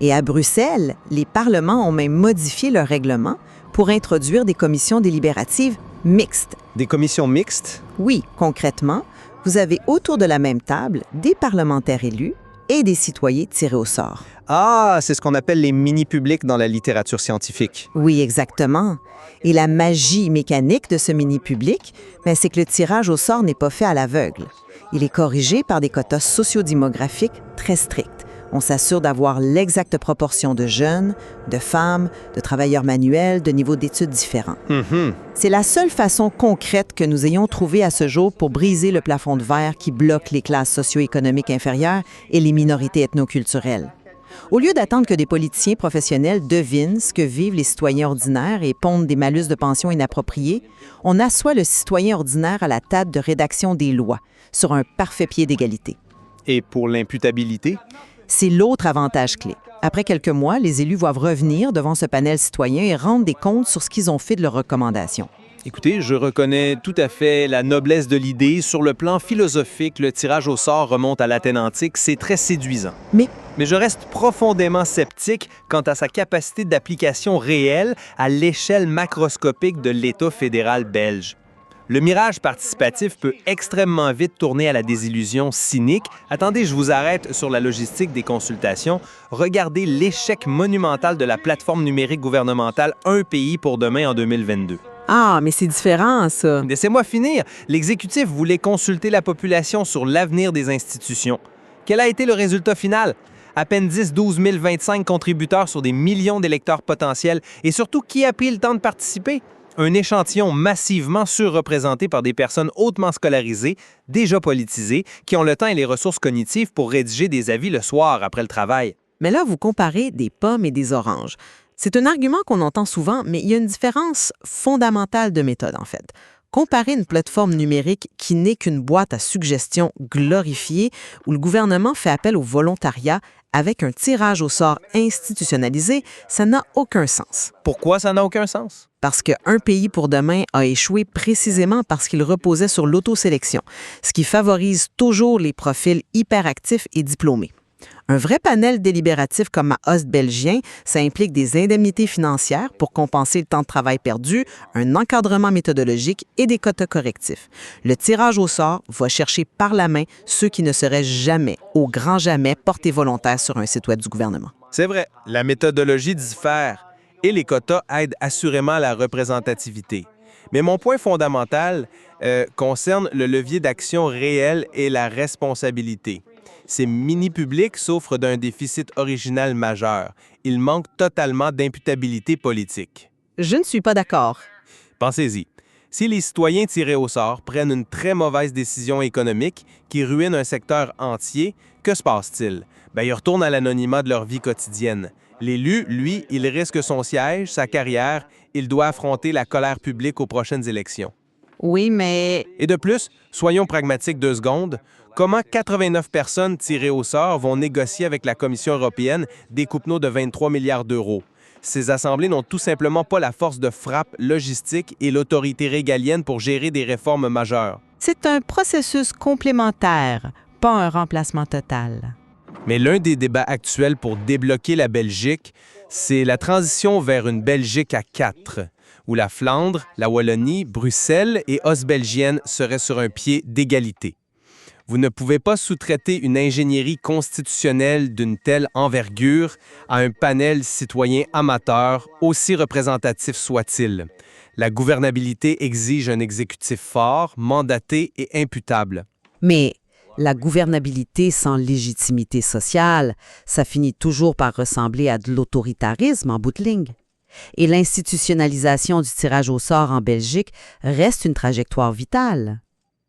[SPEAKER 9] Et à Bruxelles, les parlements ont même modifié leur règlement pour introduire des commissions délibératives mixtes.
[SPEAKER 7] Des commissions mixtes?
[SPEAKER 9] Oui, concrètement, vous avez autour de la même table des parlementaires élus et des citoyens tirés au sort.
[SPEAKER 7] Ah, c'est ce qu'on appelle les mini-publics dans la littérature scientifique.
[SPEAKER 9] Oui, exactement. Et la magie mécanique de ce mini-public, ben, c'est que le tirage au sort n'est pas fait à l'aveugle. Il est corrigé par des quotas sociodémographiques très stricts. On s'assure d'avoir l'exacte proportion de jeunes, de femmes, de travailleurs manuels, de niveaux d'études différents. C'est la seule façon concrète que nous ayons trouvée à ce jour pour briser le plafond de verre qui bloque les classes socio-économiques inférieures et les minorités ethnoculturelles. Au lieu d'attendre que des politiciens professionnels devinent ce que vivent les citoyens ordinaires et pondent des malus de pension inappropriés, on assoit le citoyen ordinaire à la table de rédaction des lois, sur un parfait pied d'égalité.
[SPEAKER 7] Et pour l'imputabilité?
[SPEAKER 9] C'est l'autre avantage clé. Après quelques mois, les élus doivent revenir devant ce panel citoyen et rendre des comptes sur ce qu'ils ont fait de leurs recommandations.
[SPEAKER 7] Écoutez, je reconnais tout à fait la noblesse de l'idée. Sur le plan philosophique, le tirage au sort remonte à l'Athènes antique, c'est très séduisant. Mais je reste profondément sceptique quant à sa capacité d'application réelle à l'échelle macroscopique de l'État fédéral belge. Le mirage participatif peut extrêmement vite tourner à la désillusion cynique. Attendez, je vous arrête sur la logistique des consultations. Regardez l'échec monumental de la plateforme numérique gouvernementale Un pays pour demain en 2022.
[SPEAKER 6] Ah, mais c'est différent, ça.
[SPEAKER 7] Laissez-moi finir. L'exécutif voulait consulter la population sur l'avenir des institutions. Quel a été le résultat final? À peine 10-12 025 contributeurs sur des millions d'électeurs potentiels. Et surtout, qui a pris le temps de participer? Un échantillon massivement surreprésenté par des personnes hautement scolarisées, déjà politisées, qui ont le temps et les ressources cognitives pour rédiger des avis le soir après le travail.
[SPEAKER 6] Mais là, vous comparez des pommes et des oranges. C'est un argument qu'on entend souvent, mais il y a une différence fondamentale de méthode, en fait. Comparer une plateforme numérique qui n'est qu'une boîte à suggestions glorifiée où le gouvernement fait appel au volontariat avec un tirage au sort institutionnalisé, ça n'a aucun sens.
[SPEAKER 7] Pourquoi ça n'a aucun sens?
[SPEAKER 6] Parce qu'un pays pour demain a échoué précisément parce qu'il reposait sur l'autosélection, ce qui favorise toujours les profils hyperactifs et diplômés. Un vrai panel délibératif comme à Ostbelgien, ça implique des indemnités financières pour compenser le temps de travail perdu, un encadrement méthodologique et des quotas correctifs. Le tirage au sort va chercher par la main ceux qui ne seraient jamais, au grand jamais, portés volontaires sur un site web du gouvernement.
[SPEAKER 7] C'est vrai, la méthodologie diffère et les quotas aident assurément à la représentativité. Mais mon point fondamental concerne le levier d'action réel et la responsabilité. Ces mini-publics souffrent d'un déficit original majeur. Ils manquent totalement d'imputabilité politique.
[SPEAKER 6] Je ne suis pas d'accord.
[SPEAKER 7] Pensez-y. Si les citoyens tirés au sort prennent une très mauvaise décision économique qui ruine un secteur entier, que se passe-t-il? Ils retournent à l'anonymat de leur vie quotidienne. L'élu, lui, il risque son siège, sa carrière. Il doit affronter la colère publique aux prochaines élections.
[SPEAKER 9] Oui, mais...
[SPEAKER 7] Et de plus, soyons pragmatiques 2 secondes. Comment 89 personnes tirées au sort vont négocier avec la Commission européenne des coupe-noix de 23 milliards d'euros? Ces assemblées n'ont tout simplement pas la force de frappe logistique et l'autorité régalienne pour gérer des réformes majeures.
[SPEAKER 9] C'est un processus complémentaire, pas un remplacement total.
[SPEAKER 7] Mais l'un des débats actuels pour débloquer la Belgique, c'est la transition vers une Belgique à 4, où la Flandre, la Wallonie, Bruxelles et Ostbelgienne seraient sur un pied d'égalité. Vous ne pouvez pas sous-traiter une ingénierie constitutionnelle d'une telle envergure à un panel citoyen amateur, aussi représentatif soit-il. La gouvernabilité exige un exécutif fort, mandaté et imputable.
[SPEAKER 6] Mais la gouvernabilité sans légitimité sociale, ça finit toujours par ressembler à de l'autoritarisme en bout de ligne. Et l'institutionnalisation du tirage au sort en Belgique reste une trajectoire vitale.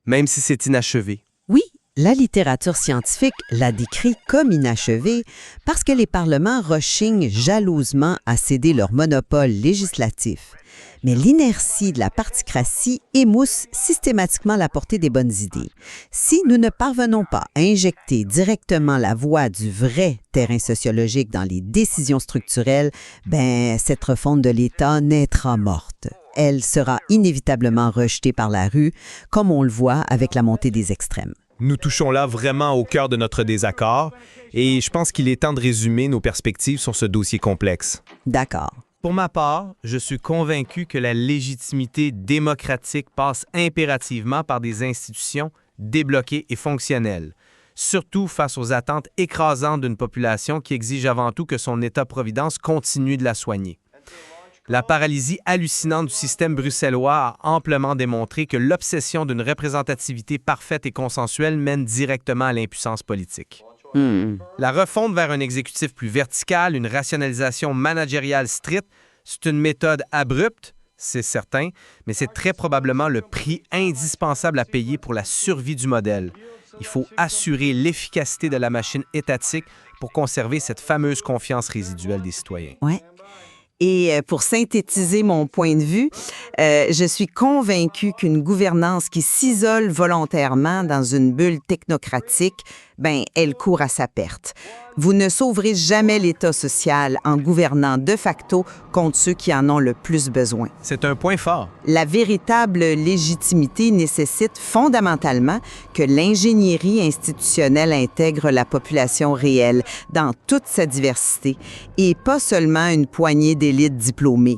[SPEAKER 7] Même si c'est inachevé.
[SPEAKER 6] Oui, la littérature scientifique la décrit comme inachevée parce que les parlements rechignent jalousement à céder leur monopole législatif. Mais l'inertie de la particratie émousse systématiquement la portée des bonnes idées. Si nous ne parvenons pas à injecter directement la voix du vrai terrain sociologique dans les décisions structurelles, cette refonte de l'État naîtra morte. Elle sera inévitablement rejetée par la rue, comme on le voit avec la montée des extrêmes.
[SPEAKER 7] Nous touchons là vraiment au cœur de notre désaccord et je pense qu'il est temps de résumer nos perspectives sur ce dossier complexe.
[SPEAKER 6] D'accord.
[SPEAKER 7] Pour ma part, je suis convaincu que la légitimité démocratique passe impérativement par des institutions débloquées et fonctionnelles. surtout face aux attentes écrasantes d'une population qui exige avant tout que son État-providence continue de la soigner. La paralysie hallucinante du système bruxellois a amplement démontré que l'obsession d'une représentativité parfaite et consensuelle mène directement à l'impuissance politique. La refonte vers un exécutif plus vertical, une rationalisation managériale stricte, c'est une méthode abrupte, c'est certain, mais c'est très probablement le prix indispensable à payer pour la survie du modèle. Il faut assurer l'efficacité de la machine étatique pour conserver cette fameuse confiance résiduelle des citoyens.
[SPEAKER 9] Ouais. Et pour synthétiser mon point de vue, je suis convaincue qu'une gouvernance qui s'isole volontairement dans une bulle technocratique, elle court à sa perte. Vous ne sauverez jamais l'État social en gouvernant de facto contre ceux qui en ont le plus besoin.
[SPEAKER 7] C'est un point fort.
[SPEAKER 9] La véritable légitimité nécessite fondamentalement que l'ingénierie institutionnelle intègre la population réelle dans toute sa diversité et pas seulement une poignée d'élites diplômées.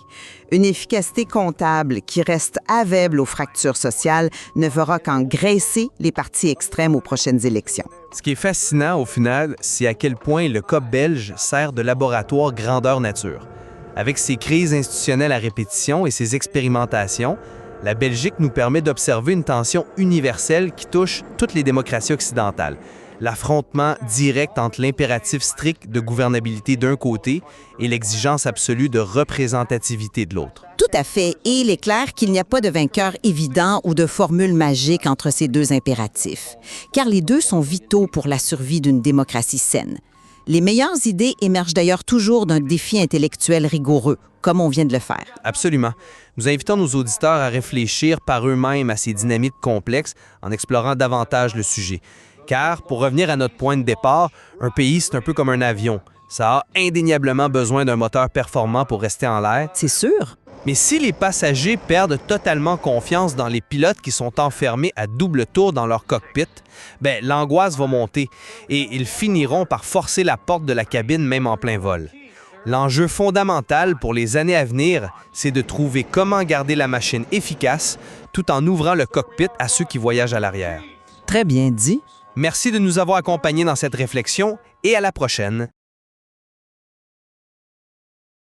[SPEAKER 9] Une efficacité comptable qui reste aveugle aux fractures sociales ne fera qu'engraisser les partis extrêmes aux prochaines élections.
[SPEAKER 7] Ce qui est fascinant, au final, c'est à quel point le cas belge sert de laboratoire grandeur nature. Avec ses crises institutionnelles à répétition et ses expérimentations, la Belgique nous permet d'observer une tension universelle qui touche toutes les démocraties occidentales. L'affrontement direct entre l'impératif strict de gouvernabilité d'un côté et l'exigence absolue de représentativité de l'autre.
[SPEAKER 9] Tout à fait. Et il est clair qu'il n'y a pas de vainqueur évident ou de formule magique entre ces deux impératifs, car les deux sont vitaux pour la survie d'une démocratie saine. Les meilleures idées émergent d'ailleurs toujours d'un défi intellectuel rigoureux, comme on vient de le faire.
[SPEAKER 7] Absolument. Nous invitons nos auditeurs à réfléchir par eux-mêmes à ces dynamiques complexes en explorant davantage le sujet. Car, pour revenir à notre point de départ, un pays, c'est un peu comme un avion. Ça a indéniablement besoin d'un moteur performant pour rester en l'air.
[SPEAKER 9] C'est sûr.
[SPEAKER 7] Mais si les passagers perdent totalement confiance dans les pilotes qui sont enfermés à double tour dans leur cockpit, l'angoisse va monter et ils finiront par forcer la porte de la cabine même en plein vol. L'enjeu fondamental pour les années à venir, c'est de trouver comment garder la machine efficace tout en ouvrant le cockpit à ceux qui voyagent à l'arrière.
[SPEAKER 9] Très bien dit.
[SPEAKER 7] Merci de nous avoir accompagnés dans cette réflexion et à la prochaine.